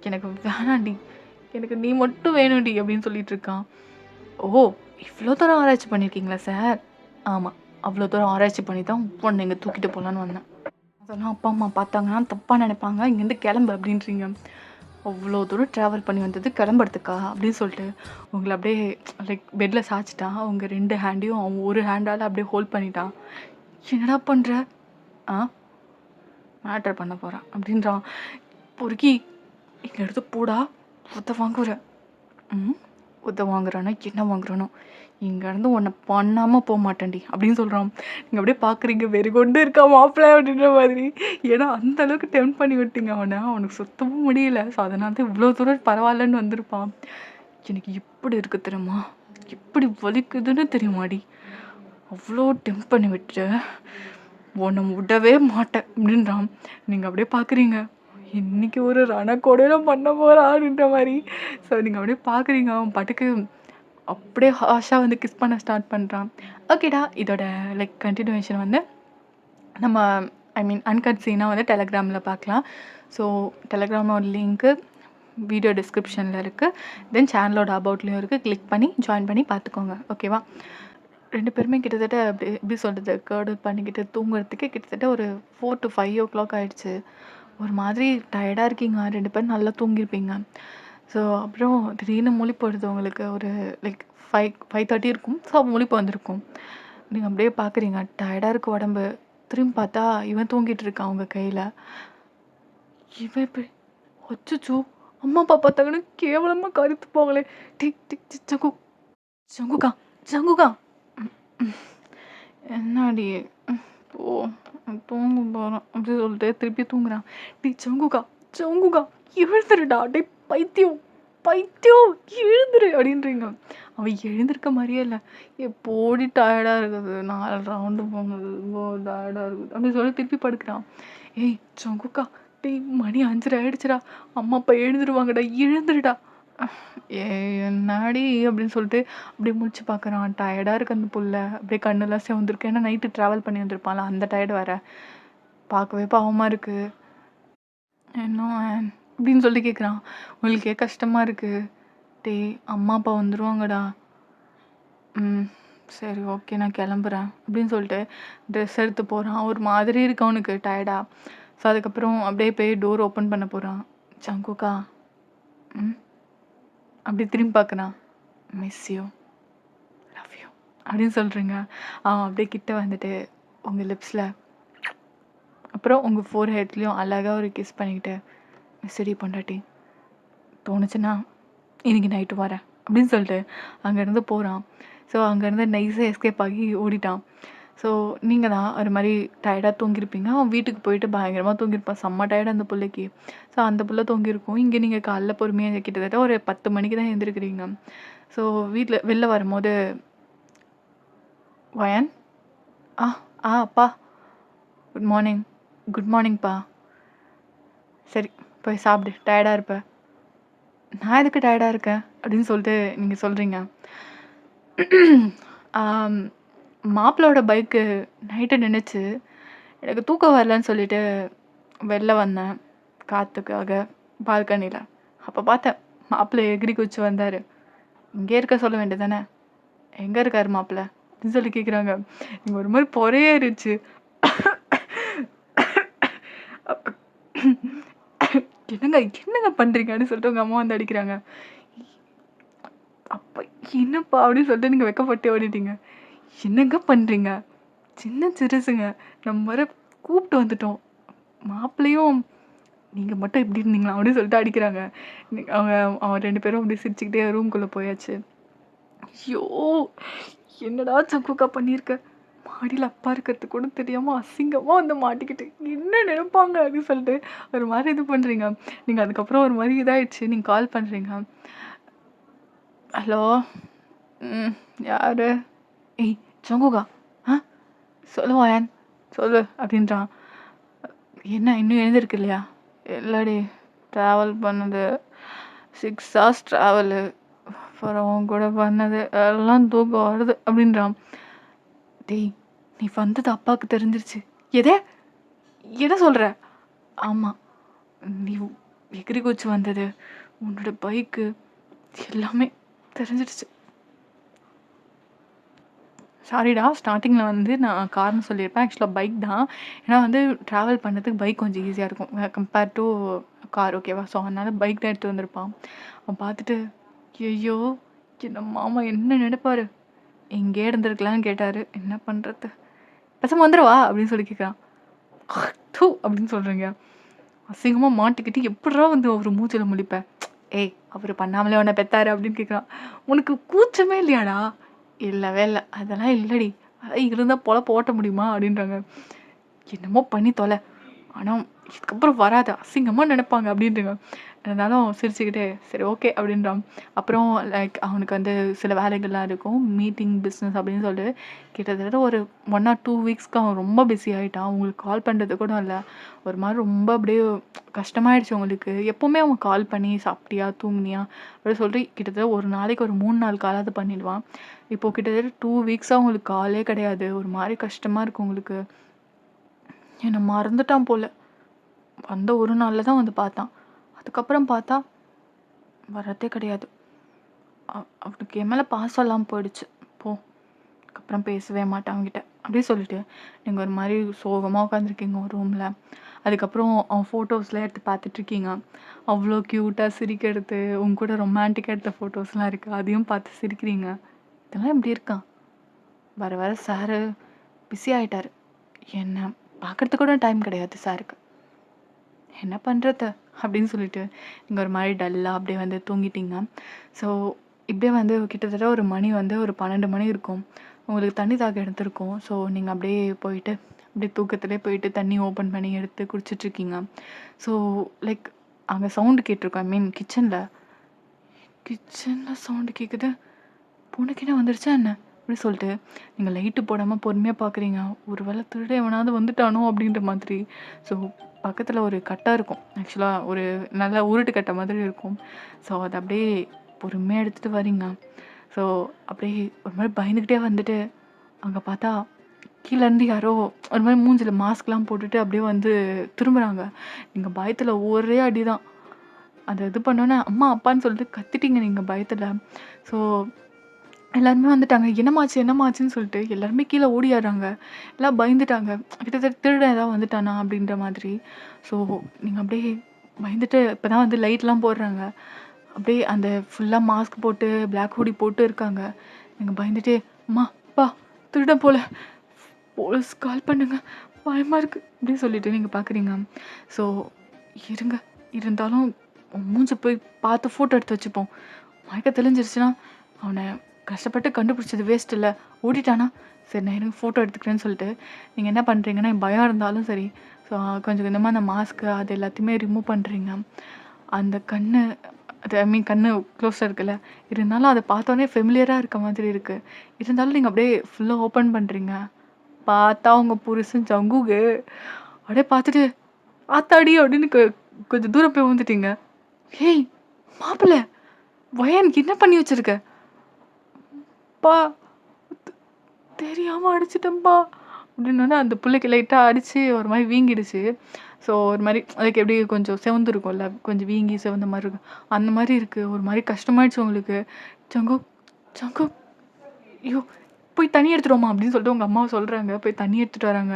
எனக்கு வேணாண்டி, எனக்கு நீ மட்டும் வேணும்டி அப்படின்னு சொல்லிட்டு இருக்கான். ஓ இவ்வளோ தூரம் ஆராய்ச்சி பண்ணியிருக்கீங்களா சார்? ஆமாம், அவ்வளோ தூரம் ஆராய்ச்சி பண்ணி தான் பொண்ணு இங்கே தூக்கிட்டு போகலான்னு வந்தேன். அதெல்லாம் அப்பா அம்மா பார்த்தாங்கன்னா தப்பாக நினைப்பாங்க, இங்கேருந்து கிளம்பு அப்படின்றீங்க. அவ்வளோ தூரம் ட்ராவல் பண்ணி வந்தது கிளம்புறதுக்கா அப்படின்னு சொல்லிட்டு உங்களை அப்படியே லைக் பெட்டில் சாய்ச்சிட்டான். அவங்க 2 ஹேண்டையும் அவன் ஒரு ஹேண்டால் அப்படியே ஹோல்ட் பண்ணிட்டான். என்னடா பண்ணுற? மேட்டர் பண்ண போகிறான் அப்படின்றான். பொறுக்கி இங்கே எடுத்து போடா, உத வாங்குற. உத வாங்குறானோ என்ன வாங்குறானோ, இங்கேருந்து உன்னை பண்ணாமல் போக மாட்டேன்டி அப்படின்னு சொல்கிறான். நீங்கள் அப்படியே பார்க்குறீங்க வெறி கொண்டு இருக்கா மாப்பிள்ளை அப்படின்ற மாதிரி. ஏன்னா அந்த அளவுக்கு டெம்ப் பண்ணி விட்டீங்க அவனை. அவனுக்கு சுத்தமும் முடியல. ஸோ அதனால தான் இவ்வளோ தூரம் பரவாயில்லன்னு வந்திருப்பான். எனக்கு எப்படி இருக்கு தெரியுமா, எப்படி வலிக்குதுன்னு தெரியுமாடி, அவ்வளோ டெம்ப் பண்ணி விட்டு உன்னை விடவே மாட்டேன் அப்படின்றான். நீங்கள் அப்படியே பார்க்குறீங்க இன்னைக்கு ஒரு ரணக்கொடையில பண்ண போகிறான்ற மாதிரி. ஸோ நீங்கள் அப்படியே பார்க்குறீங்க அவன் பாட்டுக்கு அப்படியே ஹாஷாக வந்து கிஸ் பண்ண ஸ்டார்ட் பண்ணுறான். ஓகேடா, இதோட லைக் கண்டினியூவேஷன் வந்து நம்ம அன்கட் சீனாக வந்து டெலகிராமில் பார்க்கலாம். ஸோ டெலகிராமோட லிங்க்கு வீடியோ டிஸ்கிரிப்ஷனில் இருக்குது. தென் சேனலோட அபவுட்லேயும் இருக்குது. கிளிக் பண்ணி ஜாயின் பண்ணி பார்த்துக்கோங்க. ஓகேவா? 2 பேருமே கிட்டத்தட்ட எப்படி சொல்கிறது, கேர்டு பண்ணிக்கிட்டு தூங்குறதுக்கே கிட்டத்தட்ட ஒரு 4 to 5 o'clock ஆகிடுச்சு. ஒரு மாதிரி டயர்டாக இருக்கீங்க 2 பேரும், நல்லா தூங்கியிருப்பீங்க. ஸோ அப்புறம் திடீர்னு முழிப்பு வருது உங்களுக்கு. ஒரு லைக் 5:30 இருக்கும். ஸோ முழிப்பு வந்திருக்கும். நீங்கள் அப்படியே பார்க்குறீங்க டயர்டாக இருக்குது உடம்பு. திரும்பி பார்த்தா இவன் தூங்கிட்டு இருக்கான் அவங்க கையில். இவன் இப்படி அச்சோ அம்மா அப்பா பார்த்தாங்கன்னு கேவலமாக கருத்து போங்களே. டிக் டிக் ஜங்கு ஜங்குகா ஜங்குகா என்னடி ஓ தூங்க போகிறோம் அப்படி சொல்லிட்டு திருப்பி தூங்குறான். டி ஜங்குகா ஜங்குகா எழுந்துருடா, டே பைத்தியம் பைத்தியம் எழுந்துரு அப்படின்றீங்க. அவன் எழுந்திருக்க மாதிரியே இல்லை. எப்போடி டயர்டாக இருக்குது, 4 ரவுண்டு போனது டயர்டாக இருக்குது அப்படின்னு சொல்லி திருப்பி படுக்கிறான். ஏய் ஜங்குகா, டே மணி 5:30 ஆயிடுச்சுடா, அம்மா அப்பா எழுந்துருவாங்கடா, எழுந்துருடா. ஏ என்னாடி அப்படின்னு சொல்லிட்டு அப்படியே முடிச்சு பார்க்குறான். டயர்டாக இருக்கு அந்த புள்ள. அப்படியே கண்ணெல்லாம் சிவந்திருக்கு. ஏன்னா நைட்டு ட்ராவல் பண்ணி வந்திருப்பான்ல, அந்த டயர்டு வேற. பார்க்கவே பாவமாக இருக்குது. என்ன அப்படின்னு சொல்லிட்டு கேட்குறான். உங்களுக்கே கஷ்டமாக இருக்குது. டே அம்மா அப்பா வந்துடுவாங்கடா. சரி ஓகே நான் கிளம்புறேன் அப்படின்னு சொல்லிட்டு ட்ரெஸ் எடுத்து போகிறான். ஒரு மாதிரி இருக்கு அவனுக்கு டயர்டாக. ஸோ அதுக்கப்புறம் அப்படியே போய் டோர் ஓப்பன் பண்ண போகிறான். ஜங்குகா அப்படி திரும்பி பார்க்குறான். மிஸ் யூ, லவ் யூ அப்படின்னு சொல்கிறீங்க. அவன் அப்படியே கிட்ட வந்துட்டு உங்கள் லிப்ஸில் அப்புறம் உங்கள் ஃபோர் ஹெட்லேயும் அழகாக ஒரு கிஸ் பண்ணிக்கிட்டு, சரி பொண்டாட்டி, தோணுச்சுன்னா இன்றைக்கி நைட்டு வரேன் அப்படின்னு சொல்லிட்டு அங்கேருந்து போகிறான். ஸோ அங்கேருந்து நைஸாக எஸ்கேப் ஆகி ஓடிட்டான். ஸோ நீங்கள் தான் ஒரு மாதிரி டயர்டாக தூங்கியிருப்பீங்க. அவன் வீட்டுக்கு போயிட்டு பயங்கரமாக தூங்கியிருப்பான். செம்ம டயர்டு அந்த பிள்ளைக்கு. ஸோ அந்த பிள்ளை தூங்கியிருக்கும். இங்கே நீங்கள் காலைல பொறுமையாக கிட்டத்தட்ட ஒரு 10 மணிக்கு தான் எழுந்திருக்கிறீங்க. ஸோ வீட்டில் வெளில வரும்போது வயன் அப்பா குட் மார்னிங். குட் மார்னிங்ப்பா. சரி போய் சாப்பிடு, டயர்டாக இருப்ப. நான் எதுக்கு டயர்டாக இருக்கேன் அப்படின்னு சொல்லிட்டு நீங்கள் சொல்கிறீங்க. மாப்பிளோட பைக்கு நைட்டு நின்றுச்சு. எனக்கு தூக்கம் வரலன்னு சொல்லிட்டு வெளில வந்தேன் காற்றுக்காக பால்கனியில். அப்போ பார்த்தேன் மாப்பிள்ளை எகிரி குச்சி வந்தார். இங்கே இருக்க சொல்ல வேண்டியது தானே, எங்கே இருக்கார் மாப்பிள்ளை அப்படின்னு சொல்லி கேட்குறாங்க. நீங்கள் ஒரு மாதிரி பொறையேறிச்சு. என்னங்க பண்ணுறீங்க அப்படின்னு சொல்லிட்டு உங்கள் அம்மா வந்து அடிக்கிறாங்க. அப்போ என்னப்பா அப்படின்னு சொல்லிட்டு நீங்கள் வெக்கப்பட்டு ஓடிட்டீங்க. என்னங்க பண்ணுறீங்க, சின்ன சிறுசுங்க, நம்ம வர கூப்பிட்டு வந்துட்டோம், மாப்பிள்ளையும் நீங்கள் மட்டும் எப்படி இருந்தீங்களா அப்படின்னு சொல்லிட்டு அடிக்கிறாங்க. அவன் 2 பேரும் அப்படி சிரிச்சுக்கிட்டே ரூம்குள்ளே போயாச்சு. ஐயோ என்னடா சங்குக்கா பண்ணியிருக்க, மாடியில் அப்பா இருக்கிறது கூட தெரியாமல் அசிங்கமாக வந்து மாட்டிக்கிட்டு என்ன நினைப்பாங்க அப்படின்னு சொல்லிட்டு ஒரு மாதிரி இது பண்ணுறீங்க. நீங்கள் அதுக்கப்புறம் ஒரு மாதிரி இதாகிடுச்சு. நீங்கள் கால் பண்ணுறீங்க. ஹலோ யார்? ஏய் சங்குகா சொல்லுவாயன் சொல்லு அப்படின்றான். என்ன இன்னும் எழுந்திருக்கு இல்லையா? இல்லடி, ட்ராவல் பண்ணது 6 hours ட்ராவலு, அப்புறம் கூட பண்ணது எல்லாம் தூக்கம் வருது அப்படின்றான். டேய் நீ வந்தது அப்பாவுக்கு தெரிஞ்சிருச்சு. எதை சொல்கிற? ஆமாம், நீ எகிரி குச்சி வந்தது, உன்னோட பைக்கு எல்லாமே தெரிஞ்சிடுச்சு. சாரிடா, ஸ்டார்டிங்கில் வந்து நான் கார்னு சொல்லியிருப்பேன். ஆக்சுவலாக பைக் தான். ஏன்னா வந்து ட்ராவல் பண்ணுறதுக்கு பைக் கொஞ்சம் ஈஸியாக இருக்கும் கம்பேர் டு கார். ஓகேவா? ஸோ அதனால் பைக் தான் எடுத்து வந்திருப்பான். அவன் பார்த்துட்டு ஐயோ என்ன மாமா என்ன நினைப்பார், எங்கே இருந்திருக்கலான்னு கேட்டார். என்ன பண்ணுறது, பசங்க வந்துடுவா அப்படின்னு சொல்லி கேட்குறான். டூ அப்படின்னு சொல்கிறீங்க. அசிங்கமாக மாட்டிக்கிட்டு எப்படா வந்து அவர் மூச்சில் முழிப்பேன். ஏய் அவர் பண்ணாமலே உன்னை பெத்தாரு அப்படின்னு கேட்குறான். உனக்கு கூச்சமே இல்லையாடா, இல்லவே இல்ல. அதெல்லாம் இல்லடி. அதெல்லாம் இருந்தா பொழப்பு ஓட்ட முடியுமா? அப்படின்றாங்க. என்னமோ பண்ணி தொல. ஆனா, இதுக்கப்புறம் வராத. அசிங்கமா நெனைப்பாங்க அப்படின்ட்டுங்க. இருந்தாலும் சிரிச்சுக்கிட்டே, சரி ஓகே அப்படின்றான். அப்புறம் லைக் அவனுக்கு வந்து சில வேலைகள்லாம் இருக்கும். மீட்டிங், பிஸ்னஸ் அப்படின்னு சொல்லிட்டு கிட்டத்தட்ட ஒரு 1 ஆர் 2 வீக்ஸ்க்கு அவன் ரொம்ப பிஸி ஆயிட்டான். அவங்களுக்கு கால் பண்றது கூட இல்ல. ஒரு மாரி ரொம்ப அப்படியே கஷ்டமாயிடுச்சு அவங்களுக்கு. எப்பவுமே அவன் கால் பண்ணி சாப்பிட்டியா? தூங்குனியா? அப்படி சொல்லி கிட்டத்தட்ட ஒரு நாளைக்கு ஒரு 3, 4 காலாவது பண்ணிடுவான். இப்போ கிட்டத்தட்ட 2 வீக்ஸா அவங்களுக்கு காலே கிடையாது. ஒரு மாரி கஷ்டமா இருக்கு அவங்களுக்கு. என்ன மறந்துட்டான் போல. வந்த ஒரு நாள்ல தான் வந்து பார்த்தான். அதுக்கப்புறம் பார்த்தா வரதே கிடையாது. அவனுக்கு என் மேல பாசம் இல்லாம போயிடுச்சு. போ. அதுக்கப்புறம் பேசவே மாட்டேன் அவன்கிட்ட. அப்படியே சொல்லிட்டு, நீங்க ஒரு மாரி சோகமா உட்காந்துருக்கீங்க ஒரு ரூம்ல. அதுக்கப்புறம் அவன் ஃபோட்டோஸ்லாம் எடுத்து பார்த்துட்ருக்கீங்க. அவ்வளோ க்யூட்டா சிரிக்கிறது, உங்க கூட ரொமான்டிக்கா எடுத்த ஃபோட்டோஸ்லாம் இருக்கு. அதையும் பார்த்து சிரிக்கிறீங்க. இதெல்லாம் எப்படி இருக்கான்? வர வர சாரு பிஸி ஆயிட்டாரு. என்ன பார்க்கறதுக்கு கூட டைம் கிடையாது சாருக்கு. என்ன பண்றது? அப்படின்னு சொல்லிட்டு, நீங்க ஒரு மாரி டல்லா அப்படியே வந்து தூங்கிட்டீங்க. ஸோ, இப்படியே வந்து கிட்டத்தட்ட ஒரு மணி வந்து ஒரு 12 மணி இருக்கும். உங்களுக்கு தண்ணி தாகம் எடுத்திருக்கும். ஸோ, நீங்க அப்படியே போயிட்டு, அப்படியே தூக்கத்திலே போயிட்டு தண்ணி ஓப்பன் பண்ணி எடுத்து குடிச்சிட்ருக்கீங்க. ஸோ, லைக் அங்க சவுண்ட் கேட்டுருக்கும். ஐ மீன் கிச்சன்ல. கிச்சன்ல சவுண்ட் கேட்குது. பூனைக்கு என்ன வந்துருச்சா என்ன? அப்படி சொல்லிட்டு, நீங்க லைட்டு போடாம பொறுமையா பார்க்குறீங்க. ஒரு வேளை திருடன் எவனாவது வந்துட்டானோ அப்படின்ற மாதிரி. ஸோ, பக்கத்துல ஒரு கட்டை இருக்கும். ஆக்சுவலா ஒரு நல்ல உருட்டு கட்டை மாதிரி இருக்கும். ஸோ, அத அப்படியே பொறுமையா எடுத்துட்டு வரீங்க. ஸோ, அப்படியே ஒரு மாரி பயந்துகிட்டே வந்துட்டு, அங்க பார்த்தா கீழேருந்து யாரோ ஒரு மாரி மூஞ்சில மாஸ்க்லாம் போட்டுட்டு அப்படியே வந்து திரும்புறாங்க. நீங்க பயத்துல ஒரே அடிதான். அத இது பண்ணோன்னே, அம்மா, அப்பான்னு சொல்லிட்டு கத்திட்டீங்க நீங்க பயத்துல. ஸோ எல்லாருமே வந்துட்டாங்க. என்னமாச்சு? என்னமாச்சுன்னு சொல்லிட்டு எல்லாருமே கீழ ஓடியார்றாங்க. எல்லாம் பயந்துட்டாங்க. கிட்டத்தட்ட திருடன் ஏதாவது வந்துட்டானா? அப்படின்ற மாதிரி. ஸோ நீங்க அப்படியே பயந்துட்டு இப்பதான் வந்து லைட்லாம் போடுறாங்க. அப்படியே அந்த ஃபுல்லா மாஸ்க் போட்டு, பிளாக் ஹூடி போட்டு இருக்காங்க. நீங்க பயந்துட்டு, அம்மா, அப்பா திருடன் போல. போலீஸ் கால் பண்ணுங்க. பயமா இருக்கு. அப்படின்னு சொல்லிட்டு நீங்க பார்க்குறீங்க. ஸோ இருங்க. இருந்தாலும் உன் மூஞ்ச போய் பார்த்து ஃபோட்டோ எடுத்து வச்சுப்போம். மயக்கம் தெளிஞ்சிருச்சுன்னா, அவன கஷ்டப்பட்டு கண்டுபிடிச்சது வேஸ்ட் இல்ல. ஓடிட்டானா, சரி நான் இருங்க ஃபோட்டோ எடுத்துக்கிறேன்னு சொல்லிட்டு, நீங்க என்ன பண்றீங்கன்னா, பயம் இருந்தாலும் சரி, ஸோ கொஞ்சம் கொஞ்சமா அந்த மாஸ்க்கு அது எல்லாத்தையுமே ரிமூவ் பண்றீங்க. அந்த கண்ணு அது ஐ மீன் கண்ணு க்ளோஸ்ல இருக்குல்ல, இருந்தாலும் அத பார்த்தோனே ஃபெமிலியரா இருக்க மாதிரி இருக்கு. இருந்தாலும் நீங்க அப்படியே ஃபுல்லா ஓப்பன் பண்றீங்க. பார்த்தா உங்க புருஷன் ஜங்குகு. அப்படியே பார்த்துட்டு, "ஆத்தாடி!" அப்படின்னு கொஞ்சம் தூரம் போய் விழுந்துட்டீங்க. "ஏய் மாப்பிள! வயனுக்கு என்ன பண்ணி வச்சிருக்க?" "அப்பா தெரியாம அடிச்சுட்டேன்ப்பா" அப்படின்னோனே அந்த புள்ளைக்கு லைட்டா அடிச்சு ஒரு மாரி வீங்கிடுச்சு. ஸோ ஒரு மாரி அதுக்கு எப்படி கொஞ்சம் செவந்திருக்கும்ல, கொஞ்சம் வீங்கி செவந்த மாரி இருக்கும். அந்த மாரி இருக்கு. ஒரு மாரி கஷ்டமாயிடுச்சு உங்களுக்கு. "ஜங்குக், ஜங்குக் ஐயோ! போய் தண்ணி எடுத்துட்டு வாம்மா" அப்படின்னு சொல்லிட்டு உங்க அம்மாவ சொல்றாங்க. போய் தண்ணி எடுத்துட்டு வராங்க.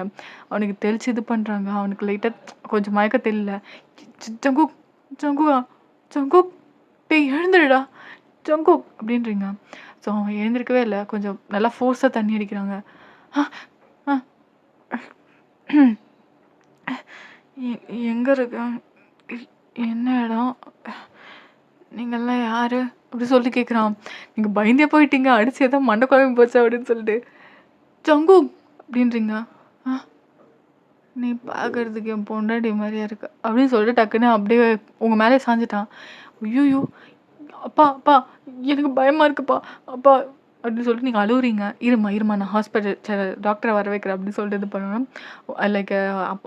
அவனுக்கு தெளிச்சு இது பண்றாங்க. அவனுக்கு லைட்டா கொஞ்சம் மயக்கம் தெரியல. "ஜங்குக், ஜங்குகா, ஜங்குக் டேய் எழுந்துருடா, ஜங்குக்" அப்படின்றீங்க. ஸோ அவன் எழுந்திருக்கவே இல்ல. கொஞ்சம் நல்லா ஃபோர்ஸா தண்ணி அடிக்கிறாங்க. "அ, அ, எ எங்க இருக்க? எ என்ன இடம்? நீங்கலாம் யாரு?" அப்படி சொல்லி கேட்குறான். நீங்க பயந்தே போயிட்டீங்க. அடிச்சு ஏதோ மண்டை குழம்பி போச்சா அப்படின்னு சொல்லிட்டு. "ஜங்குக்" அப்படின்றீங்க. "அ நீ பார்க்கறதுக்கு என் பொண்டாட்டி மாரியா இருக்க" அப்படின்னு சொல்லிட்டு டக்குன்னு அப்படியே உங்க மேலே சாஞ்சுட்டான். "ஐய்யய்யோ! அப்பா, அப்பா எனக்கு பயமா இருக்குப்பா. அப்பா" அப்படின்னு சொல்லிட்டு நீங்க அழுவுறீங்க. "இரும்மா, இரும்மா நான் ஹாஸ்பிட்டல் டாக்டர வர வைக்கிறேன்" அப்படின்னு சொல்லிட்டு இது பண்ணோம். லைக்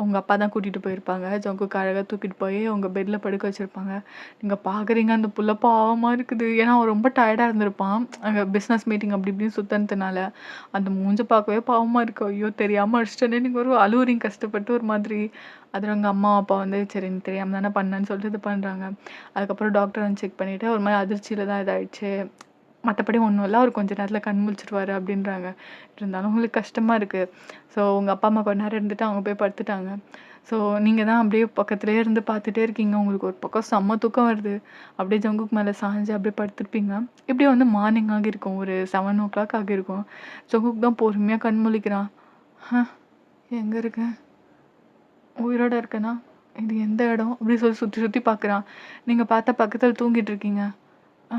உங்க அப்பா தான் கூட்டிட்டு போயிருப்பாங்க. ஜங்குக்கு அழகா தூக்கிட்டு போய் உங்க பெட்ல படுக்க வச்சிருப்பாங்க. நீங்க பார்க்குறீங்க அந்த புள்ள பாவமா இருக்குது. ஏன்னா அவன் ரொம்ப டயர்டா இருந்திருப்பான். அங்க பிசினஸ் மீட்டிங் அப்படி இப்படின்னு சுத்துனதுனால. அந்த மூஞ்ச பார்க்கவே பாவமா இருக்கு. ஐயோ! தெரியாம அடிச்சுட்டேனே நீங்க ஒரு அழுவுறீங்க கஷ்டப்பட்டு ஒரு மாதிரி. அதுல உங்க அம்மா, அப்பா வந்து சரி நீ தெரியாம தானே பண்ணேன்னு சொல்லிட்டு இது பண்றாங்க. அதுக்கப்புறம் டாக்டர் வந்து செக் பண்ணிட்டு ஒரு மாரி அதிர்ச்சியில தான் இதாயிடுச்சு. மத்தபடி ஒண்ணும் இல்ல. அவரு கொஞ்ச நேரத்துல கண் முழிச்சுருவாரு அப்படின்றாங்க. இருந்தாலும் உங்களுக்கு கஷ்டமா இருக்கு. ஸோ உங்க அப்பா, அம்மா கொஞ்ச நேரம் இருந்துட்டு அவங்க போய் படுத்துட்டாங்க. ஸோ நீங்க தான் அப்படியே பக்கத்துலயே இருந்து பார்த்துட்டே இருக்கீங்க. உங்களுக்கு ஒரு பக்கம் செம்ம தூக்கம் வருது. அப்படியே ஜங்குக்கு மேல சாஞ்சு அப்படியே படுத்திருப்பீங்க. இப்படியே வந்து மார்னிங் ஆகியிருக்கும். ஒரு 7:00 ஆகியிருக்கும். ஜங்குக் தான் பொறுமையா கண் முழிக்கிறான். "ஹ! எங்க இருக்கேன்? உயிரோட இருக்கேனா? இது எந்த இடம்?" அப்படின்னு சொல்லி சுத்தி சுத்தி பார்க்குறான். நீங்க பார்த்தா பக்கத்துல தூங்கிட்டு இருக்கீங்க. "அ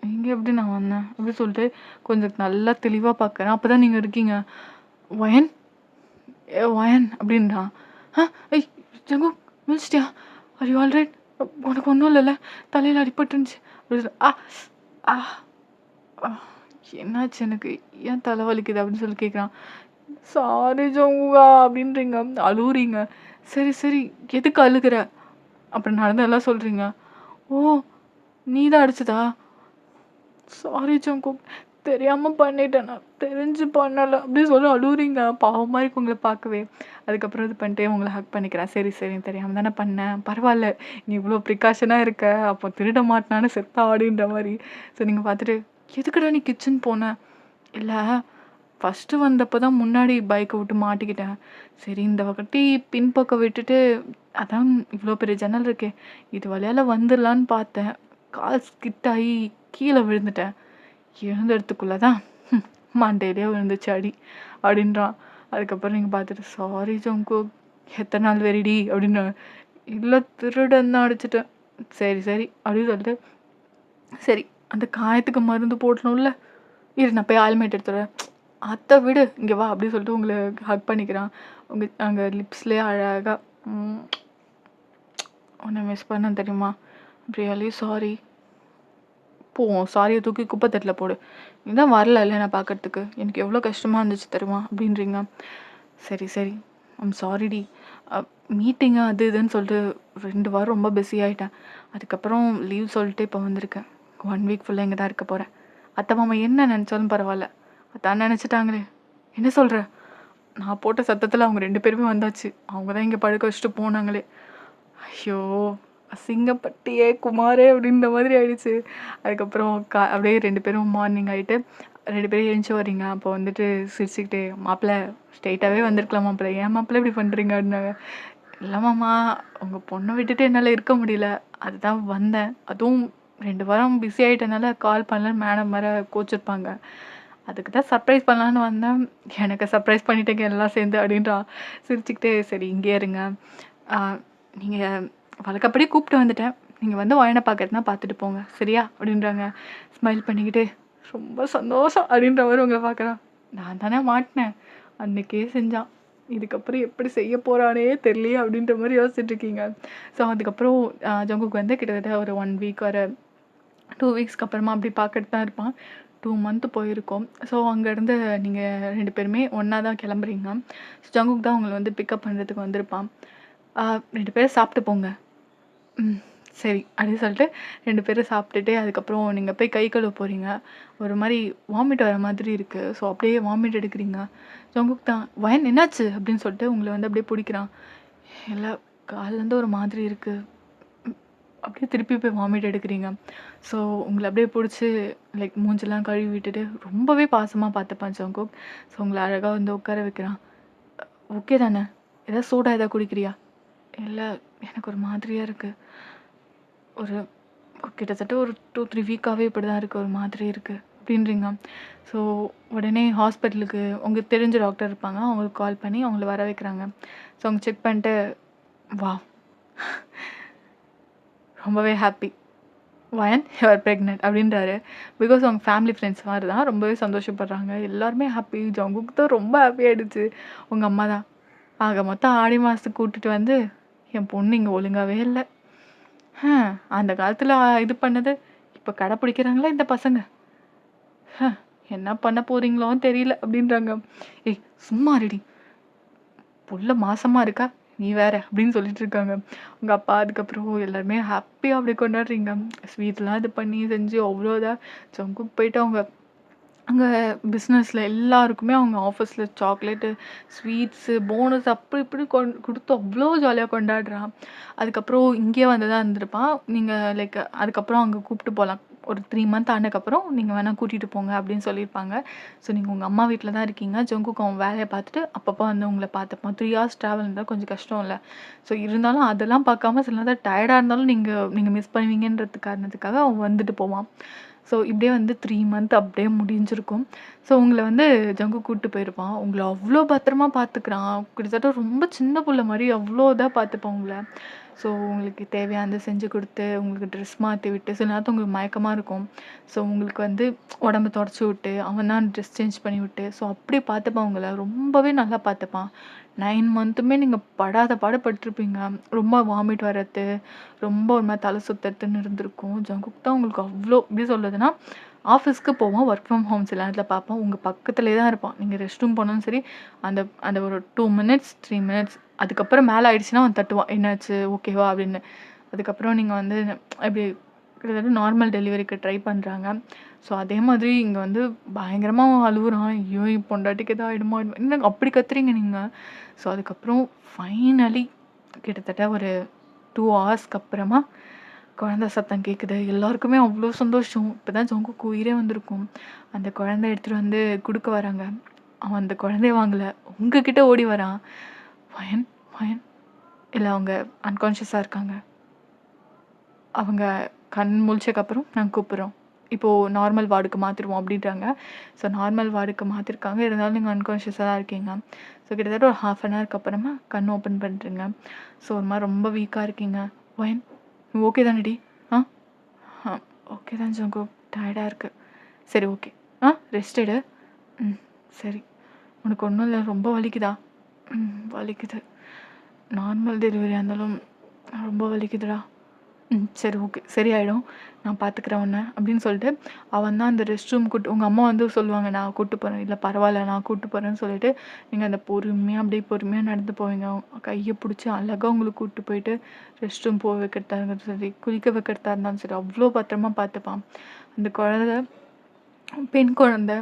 இங்க எப்படி நான் வந்தேன்? அப்படி சொல்லிட்டு கொஞ்சம் நல்லா தெளிவா பார்க்குறேன். அப்பதான் நீங்க இருக்கீங்க. "வயன்? வயன்" அப்படின்றான். "ஆ ஐய் ஜங்குக் முழிச்சிட்டியா? Are you all right? உனக்கு ஒண்ணும் இல்லல்ல? தலையில அடிபட்டுருந்துச்சு." அப்படி ஆ ஆ ஆ என்னாச்சு எனக்கு? ஏன் தலை வலிக்குது? அப்படின்னு சொல்லி கேட்குறான். "சாரி ஜங்குகா" அப்படின்றீங்க. அழுவுறீங்க. "சரி, சரி. எதுக்கு அழுகுற?" அப்புறம் நடந்ததெல்லாம் சொல்றீங்க. "ஓ! நீ தான் அடிச்சதா? Sorry Jungkook. தெரியாம பண்ணிட்டேன் நான். தெரிஞ்சு பண்ணல." அப்படின்னு சொல்லி அழுவுறீங்க. பாவமா இருக்கு உங்கள பார்க்கவே. அதுக்கப்புறம் இது பண்ணிட்டு உங்கள ஹக் பண்ணிக்கிறேன். "சரி, சரி. தெரியாம தானே பண்ணேன். பரவால்ல. நீ இவ்ளோ ப்ரிகாஷனா இருக்க. அப்போ திருட மாட்னான்னு செத்தா" அப்படின்ற மாரி. ஸோ நீங்க பார்த்துட்டு, "எதுக்குடா நீ கிச்சன் போன?" "இல்ல, ஃபர்ஸ்ட்டு வந்தப்ப தான் முன்னாடி பைக்க விட்டு மாட்டிக்கிட்டேன். சரி இந்த வாட்டி பின்பக்கம் விட்டுட்டு அதான் இவ்ளோ பெரிய ஜன்னல் இருக்கே. இது வழியால வந்துரலான்னு பார்த்தேன். கால் ஸ்கிட் ஆயி கீழ விழுந்துட்டேன். எழுந்ததுக்குள்ள தான் மண்டையிலயே விழுந்துச்சு அடி" அப்படின்றான். அதுக்கப்புறம் நீங்க பார்த்துட்டு, "சாரி ஜங்குக். எத்தன நாள் வெறிடி?" அப்படின்னாங்க. "இல்ல திருடன் தான் அடிச்சுட்டேன்." "சரி, சரி." அப்படின்னு சொல்லிட்டு, "சரி அந்த காயத்துக்கு மருந்து போடணும்ல. இரு நான் போய் ஆயில்மெண்ட் எடுத்துட்டு வரேன்." "அத விடு. இங்க வா." அப்படின்னு சொல்லிட்டு உங்கள ஹக் பண்ணிக்கிறான். உங்க அங்க லிப்ஸ்லயே அழகா, ம் "உன்ன மிஸ் பண்ணேன் தெரியுமா? Really sorry." "போ உன் சாரிய தூக்கி குப்பை தட்டுல போடு. நீ தான் வரலல்ல என்ன பார்க்கறதுக்கு. எனக்கு எவ்வளோ கஷ்டமா இருந்துச்சு தெரியுமா?" அப்படின்றீங்க. "சரி, சரி. ஐம் சாரிடி. அ மீட்டிங்கு அது இதுன்னு சொல்லிட்டு 2 வாரம் ரொம்ப பிஸி ஆயிட்டேன். அதுக்கப்புறம் லீவ் சொல்லிட்டு இப்போ வந்திருக்கேன். 1 வீக் ஃபுல்லா இங்க தான் இருக்க போறேன். அத்தை, மாமா என்ன நெனச்சாலும் பரவால்ல. அதான் நெனச்சுட்டாங்களே." "என்ன சொல்ற?" நான் போட்ட சத்தத்துல அவங்க 2 பேருமே வந்தாச்சு. அவங்க தான் இங்க படுக்க வச்சுட்டு போனாங்களே. ஐயோ! அசிங்கப்பட்டியே குமாரே! அப்படின்ற மாதிரி ஆயிடுச்சு. அதுக்கப்புறம் அப்படியே 2 பேரும் மார்னிங் ஆயிட்டு 2 பேரும் எழுந்துச்சு வர்றீங்க. அப்போ வந்துட்டு சிரிச்சுக்கிட்டே, "மாப்பிள ஸ்ட்ரெயிட்டாவே வந்திருக்கலாம் மாப்பிள. ஏன் மாப்பிள இப்படி பண்றீங்க?" அப்படின்னாங்க. "இல்ல மாமா, உங்க பொண்ண விட்டுட்டு என்னால இருக்க முடியல. அதுதான் வந்தேன். அதுவும் 2 வாரம் பிஸி ஆயிட்டனால கால் பண்ணலன்னு மேடம் வேற கோச்சிருப்பாங்க. அதுக்கு தான் சர்ப்ரைஸ் பண்ணலான்னு வந்தேன். எனக்கு சர்ப்ரைஸ் பண்ணிட்டீங்க எல்லாம் சேர்ந்து" அப்படின்றா. சிரிச்சுக்கிட்டே, "சரி இங்கேயே இருங்க. ஆ நீங்க வழக்கப்படி கூப்பிட்டு வந்துட்டேன். நீங்க வந்து வயன பார்க்கறதுனா பார்த்துட்டு போங்க. சரியா?" அப்படின்றாங்க. ஸ்மைல் பண்ணிக்கிட்டு, "ரொம்ப சந்தோஷம்." அப்படின்ற மாரி உங்கள பார்க்குறான். "நான் தானே மாட்டுனேன். அன்னைக்கே செஞ்சான். இதுக்கப்புறம் எப்படி செய்ய போறானே தெரியலையே." அப்படின்ற மாரி யோசிச்சுட்டு இருக்கீங்க. ஸோ அதுக்கப்புறம் ஜங்குக் வந்து கிட்டத்தட்ட ஒரு 1 வீக் ஒரு 2 வீக்ஸ்க்கு அப்புறமா அப்படி பார்த்துட்டு தான் இருப்பான். 2 மந்த் போயிருக்கும். ஸோ அங்கேருந்து நீங்க 2 பேருமே ஒண்ணா தான் கிளம்புறீங்க. ஜங்குக் தான் உங்கள வந்து பிக்கப் பண்றதுக்கு வந்திருப்பான். 2 பேரும் சாப்பிட்டு போங்க." ம். சரி. அப்படின்னு சொல்லிட்டு 2 பேரும் சாப்பிட்டுட்டு, அதுக்கப்புறம் நீங்க போய் கை கழுவ போறீங்க. ஒரு மாரி வாமிட் வர மாதிரி இருக்கு. ஸோ அப்படியே வாமிட் எடுக்கிறீங்க. ஜங்குக் தான், "வயன் என்னாச்சு?" அப்படின்னு சொல்லிட்டு உங்கள வந்து அப்படியே புடிக்கிறான். "இல்ல, கால்லேருந்து ஒரு மாதிரி இருக்கு." ம். அப்படியே திருப்பி போய் வாமிட் எடுக்கிறீங்க. ஸோ உங்கள அப்படியே புடிச்சு லைக் மூஞ்செல்லாம் கழுவி விட்டுட்டு, ரொம்பவே பாசமா பார்த்துப்பான் ஜங்குக். ஸோ உங்கள அழகா வந்து உட்கார வைக்கிறான். "ஓகே தானே? ஏதாவது சோடா ஏதாவது குடிக்கிறியா?" "இல்ல, எனக்கு ஒரு மாதிரியா இருக்கு. ஒரு கிட்டத்தட்ட ஒரு 2, 3 வீக்காவே இப்படிதான் இருக்கு. ஒரு மாதிரி இருக்கு." அப்படின்றீங்க. ஸோ உடனே ஹாஸ்பிட்டலுக்கு உங்களுக்கு தெரிஞ்ச டாக்டர் இருப்பாங்க. அவங்களுக்கு கால் பண்ணி அவங்கள வர வைக்கிறாங்க. ஸோ அவங்க செக் பண்ணிட்டு, "வாவ்! ரொம்பவே ஹாப்பி. வயன் யூ ஆர் பிரெக்னன்ட்" அப்படின்றாரு. பிகாஸ் அவங்க ஃபேமிலி ஃப்ரெண்ட்ஸ் மாரி தான். ரொம்பவே சந்தோஷப்படுறாங்க. எல்லாருமே ஹாப்பி. ஜங்குக்கு தான் ரொம்ப ஹாப்பி ஆயிடுச்சு. உங்க அம்மா தான், "ஆக மொத்தம் ஆடி மாசத்துக்கு கூட்டிட்டு வந்து, என் பொண்ணு இங்க ஒழுங்காவே இல்ல. அந்த காலத்துல இது பண்ணது, இப்ப கடைப்பிடிக்கிறாங்களா இந்த பசங்க. ஹ! என்ன பண்ண போறீங்களோன்னு தெரியல." அப்படின்றாங்க. "ஏய் சும்மா இருடி. புள்ள மாசமா இருக்கா, நீ வேற." அப்படின்னு சொல்லிட்டு இருக்காங்க. உங்க அப்பா அதுக்கப்புறம் எல்லாருமே ஹாப்பியா அப்படி கொண்டாடுறீங்க. ஸ்வீட்லாம் இது பண்ணி செஞ்சு அவ்வளோ இதா ஜங்குக்கு போயிட்டு அவங்க அங்க பிசினஸ்ல எல்லாருக்குமே அவங்க ஆஃபீஸ்ல சாக்லேட்டு, ஸ்வீட்ஸு, போனஸ் அப்படி இப்படி குடுத்து அவ்ளோ ஜாலியா கொண்டாடுறான். அதுக்கப்புறம் இங்கேயே வந்து தான் இருந்திருப்பான். நீங்க லைக் அதுக்கப்புறம் அங்க கூப்பிட்டு போலாம். ஒரு 3 மந்த் ஆனதுக்கப்புறம் நீங்க வேணா கூட்டிட்டு போங்க அப்படின்னு சொல்லியிருப்பாங்க. ஸோ நீங்க உங்க அம்மா வீட்ல தான் இருக்கீங்க. ஜங்குக்கு அவன் வேலைய பார்த்துட்டு அப்பப்போ வந்து உங்கள பார்த்துப்பான். 3 ஹார்ஸ் ட்ராவல்ன்றா கொஞ்சம் கஷ்டம் இல்ல. ஸோ இருந்தாலும் அதெல்லாம் பார்க்காம சில நேரம் டயர்டா இருந்தாலும் நீங்க நீங்க மிஸ் பண்ணுவீங்கன்றது காரணத்துக்காக அவன் வந்துட்டு போவான். ஸோ இப்படியே வந்து 3 மந்த் அப்படியே முடிஞ்சிருக்கும். ஸோ உங்கள வந்து ஜங்கு கூட்டு போயிருப்பான். உங்கள அவ்ளோ பத்திரமா பார்த்துக்கிறான். கிட்டத்தட்ட ரொம்ப சின்ன புள்ள மாரி அவ்ளோ இதா பார்த்துப்பான் உங்கள. ஸோ உங்களுக்கு தேவையானதை செஞ்சு கொடுத்து, உங்களுக்கு ட்ரெஸ் மாற்றி விட்டு, சில நேரத்துல உங்களுக்கு மயக்கமாக இருக்கும். ஸோ உங்களுக்கு வந்து உடம்ப தொடச்சி விட்டு, அவன் தான் ட்ரெஸ் சேஞ்ச் பண்ணி விட்டு, ஸோ அப்படி பார்த்துப்பான் உங்கள. ரொம்பவே நல்லா பார்த்துப்பான். 9 மந்த்துமே நீங்கள் படாத பாடு பட்டுருப்பீங்க. ரொம்ப வாமிட் வரது, ரொம்ப ஒரு மாதிரி தலை சுத்தறதுன்னு இருந்திருக்கும். ஜங்குக் தான் உங்களுக்கு அவ்வளோ எப்படி சொல்கிறதுனா, ஆஃபீஸ்க்கு போவான், ஒர்க் ஃப்ரம் ஹோம் சில நேரத்தில் பார்ப்பான். உங்கள் பக்கத்துலேயே தான் இருப்பான். நீங்கள் ரெஸ்ட் ரூம் போனாலும் சரி, அந்த அந்த ஒரு 2 மினிட்ஸ் 3 மினிட்ஸ் அதுக்கப்புறம் மேலே ஆயிடுச்சுன்னா அவன் தட்டுவான், என்னாச்சு ஓகேவா அப்படின்னு. அதுக்கப்புறம் நீங்கள் வந்து இப்படி கிட்டத்தட்ட நார்மல் டெலிவரிக்கு ட்ரை பண்ணுறாங்க. ஸோ அதே மாதிரி இங்கே வந்து பயங்கரமாக அழுகுறான். ஐயோ என் பொண்டாட்டிக்கு எதாவது ஆகிடுமா என்ன அப்படி கத்துறீங்க நீங்கள். ஸோ அதுக்கப்புறம் ஃபைனலி கிட்டத்தட்ட ஒரு 2 ஹவர்ஸ்க்கு அப்புறமா குழந்தை சத்தம் கேட்குது. எல்லாருக்குமே அவ்வளோ சந்தோஷம். இப்போ தான் ஜங்குக்கு உயிரே வந்திருக்கும். அந்த குழந்தை எடுத்துகிட்டு வந்து கொடுக்க வராங்க. அவன் அந்த குழந்தைய வாங்கலை, உங்ககிட்ட ஓடி வரான். வயன் வயன் இல்லை, அவங்க அன்கான்ஷியஸாக இருக்காங்க. அவங்க கண் முழிச்சக்கப்புறம் நாங்கள் கூப்பிட்றோம். இப்போது நார்மல் வார்டுக்கு மாற்றிடுவோம் அப்படின்றாங்க. ஸோ நார்மல் வார்டுக்கு மாற்றிருக்காங்க. இருந்தாலும் நீங்கள் அன்கான்ஷியஸாக தான் இருக்கீங்க. ஸோ கிட்டத்தட்ட ஒரு 1/2 அன் ஹவருக்கு அப்புறமா கண் ஓப்பன் பண்ணுறீங்க. ஸோ ஒரு மாதிரி ரொம்ப வீக்காக இருக்கீங்க. வயன் ஓகே தானடி? ஆ ஓகே தான் ஜங்கு, டயர்டாக இருக்குது. சரி ஓகே, ரெஸ்ட் எடு. சரி. உனக்கு ஒன்றும் இல்லை, ரொம்ப வலிக்குதா? வலிக்குது. நார்மல் டெலிவரியாக இருந்தாலும் ரொம்ப வலிக்குதுடா. சரி ஓகே, சரியாயிடும், நான் பார்த்துக்கிறேன் உன்னை அப்படின்னு சொல்லிட்டு அவன் தான் அந்த ரெஸ்ட் ரூம் உங்கள் அம்மா வந்து சொல்லுவாங்க, நான் கூப்பிட்டு போகிறேன், இல்லை பரவாயில்ல நான் கூப்பிட்டு போகிறேன்னு சொல்லிட்டு நீங்கள் அந்த பொறுமையாக நடந்து போவீங்க. கையை பிடிச்சி அழகாக உங்களுக்கு கூப்பிட்டு போயிட்டு ரெஸ்ட் ரூம் போக வைக்கிறதா இருந்தாலும் சரி, குளிக்க வைக்கிறதா இருந்தாலும் சரி, அவ்வளோ பத்திரமா பார்த்துப்பான். அந்த குழந்தை பெண் குழந்தை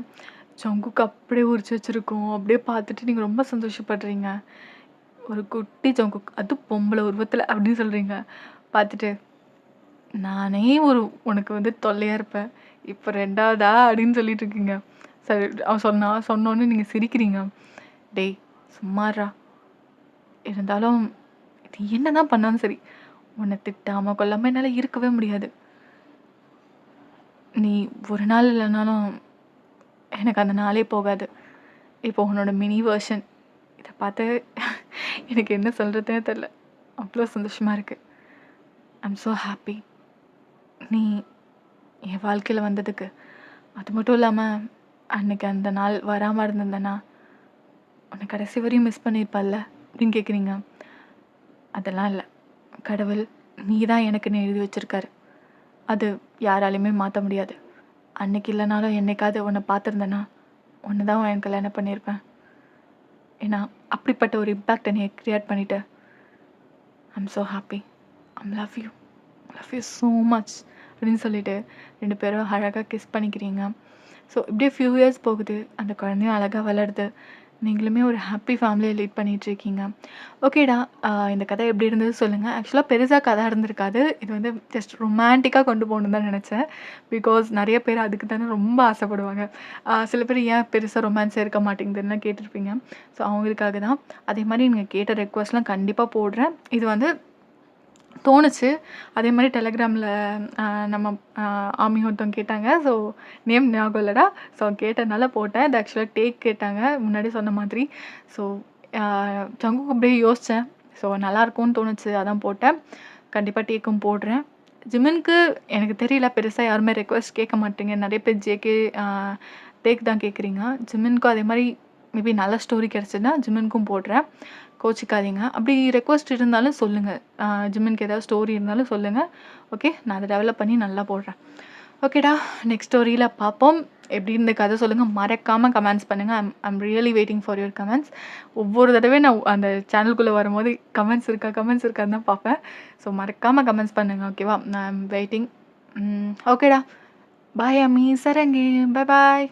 ஜங்குக்கு அப்படியே உரிச்சு வச்சுருக்கோம். அப்படியே பார்த்துட்டு நீங்கள் ரொம்ப சந்தோஷப்படுறீங்க. ஒரு குட்டி ஜங்குக், அது பொம்பளை உருவத்தில் அப்படின்னு சொல்கிறீங்க. பார்த்துட்டு நானே உனக்கு வந்து தொல்லையாக இருப்பேன், இப்போ 2வதா அப்படின்னு சொல்லிட்டு இருக்கீங்க. சரி அவன் சொன்னோன்னு நீங்கள் சிரிக்கிறீங்க. டேய் சும்மாறா, இருந்தாலும் இது என்ன தான் பண்ணாலும் சரி, உன்னை திட்டாமல் கொள்ளாமல் என்னால் இருக்கவே முடியாது. நீ ஒரு நாள் இல்லைனாலும் எனக்கு அந்த நாளே போகாது. இப்போ உன்னோட மினி வெர்ஷன் இதை பார்த்து எனக்கு என்ன சொல்கிறதுனே தெரில. அவ்வளோ சந்தோஷமாக இருக்குது. ஐம் ஸோ ஹாப்பி நீ என் வாழ்க்கையில் வந்ததுக்கு. அது மட்டும் இல்லாமல் அன்றைக்கி அந்த நாள் வராமல் இருந்திருந்தேன்னா உன்னை கடைசி வரையும் மிஸ் பண்ணியிருப்பல்ல அப்படின்னு கேட்குறீங்க. அதெல்லாம் இல்லை, கடவுள் நீ தான் எனக்குன்னு எழுதி வச்சுருக்காரு. அது யாராலையுமே மாற்ற முடியாது. அன்னைக்கு இல்லைனாலும் என்னைக்காவது உன்னை பார்த்துருந்தேன்னா ஒன்று தான் என் கல்யாணம் பண்ணியிருப்பேன். ஏன்னா அப்படிப்பட்ட ஒரு இம்பேக்டை நீ க்ரியேட் பண்ணிவிட்டு I'm so happy. I'm love you so much அப்படின்னு சொல்லிட்டு 2 பேரும் அழகாக கிஸ் பண்ணிக்கிறீங்க. ஸோ இப்படியே ஃபியூ இயர்ஸ் போகுது. அந்த குழந்தையும் அழகாக வளருது. நீங்களுமே ஒரு ஹாப்பி ஃபேமிலியை லீட் பண்ணிகிட்ருக்கீங்க. ஓகேடா, இந்த கதை எப்படி இருந்தது சொல்லுங்கள். ஆக்சுவலாக பெருசாக கதை இருந்திருக்காது. இது வந்து ஜஸ்ட் ரொமான்டிக்காக கொண்டு போகணுன்னு தான் நினச்சேன். பிகாஸ் நிறைய பேர் அதுக்கு தானே ரொம்ப ஆசைப்படுவாங்க. சில பேர் ஏன் பெருசாக ரொமான்ஸாக இருக்க மாட்டேங்குதுன்னு கேட்டிருப்பீங்க. ஸோ அவங்களுக்காக தான். அதே மாதிரி நீங்கள் கேட்ட ரெக்வஸ்ட்லாம் கண்டிப்பாக போடுறேன். இது வந்து தோணுச்சு. அதே மாதிரி டெலகிராமில் நம்ம ஆமி ஒருத்தவங்க கேட்டாங்க. ஸோ நேம் ஞாபகம் இல்லைடா. ஸோ கேட்டதுனால போட்டேன். இது ஆக்சுவலாக டேக் கேட்டாங்க முன்னாடி சொன்ன மாதிரி. ஸோ ஜங்குக்கு அப்படியே யோசித்தேன். ஸோ நல்லாயிருக்கும்னு தோணுச்சு, அதான் போட்டேன். கண்டிப்பாக டேக்கும் போடுறேன். ஜிமினுக்கு எனக்கு தெரியல, பெருசாக யாருமே ரெக்வஸ்ட் கேட்க மாட்டீங்க. நிறைய பேர் ஜேகே டேக் தான் கேட்குறீங்க. ஜிமினுக்கும் அதே மாதிரி மேபி நல்ல ஸ்டோரி கிடச்சிதுன்னா ஜிமினுக்கும் போடுறேன். கோச்சிக்காதீங்க. அப்படி ரெக்வஸ்ட் இருந்தாலும் சொல்லுங்கள். ஜிமினுக்கு ஏதாவது ஸ்டோரி இருந்தாலும் சொல்லுங்கள். ஓகே, நான் அதை டெவலப் பண்ணி நல்லா போடுறேன். ஓகேடா, நெக்ஸ்ட் ஸ்டோரியில் பார்ப்போம். எப்படி இருந்த கதை சொல்லுங்கள். மறக்காமல் கமெண்ட்ஸ் பண்ணுங்கள். I'm really waiting for your comments. ஒவ்வொரு தடவை நான் அந்த சேனலுக்குள்ளே வரும்போது கமெண்ட்ஸ் இருக்கான்னு தான் பார்ப்பேன். ஸோ மறக்காமல் கமெண்ட்ஸ் பண்ணுங்கள். ஓகேவா, நான் ஐம் வெயிட்டிங். ஓகேடா, பாய் அம்மி, சரங்கே, பாய் பாய்.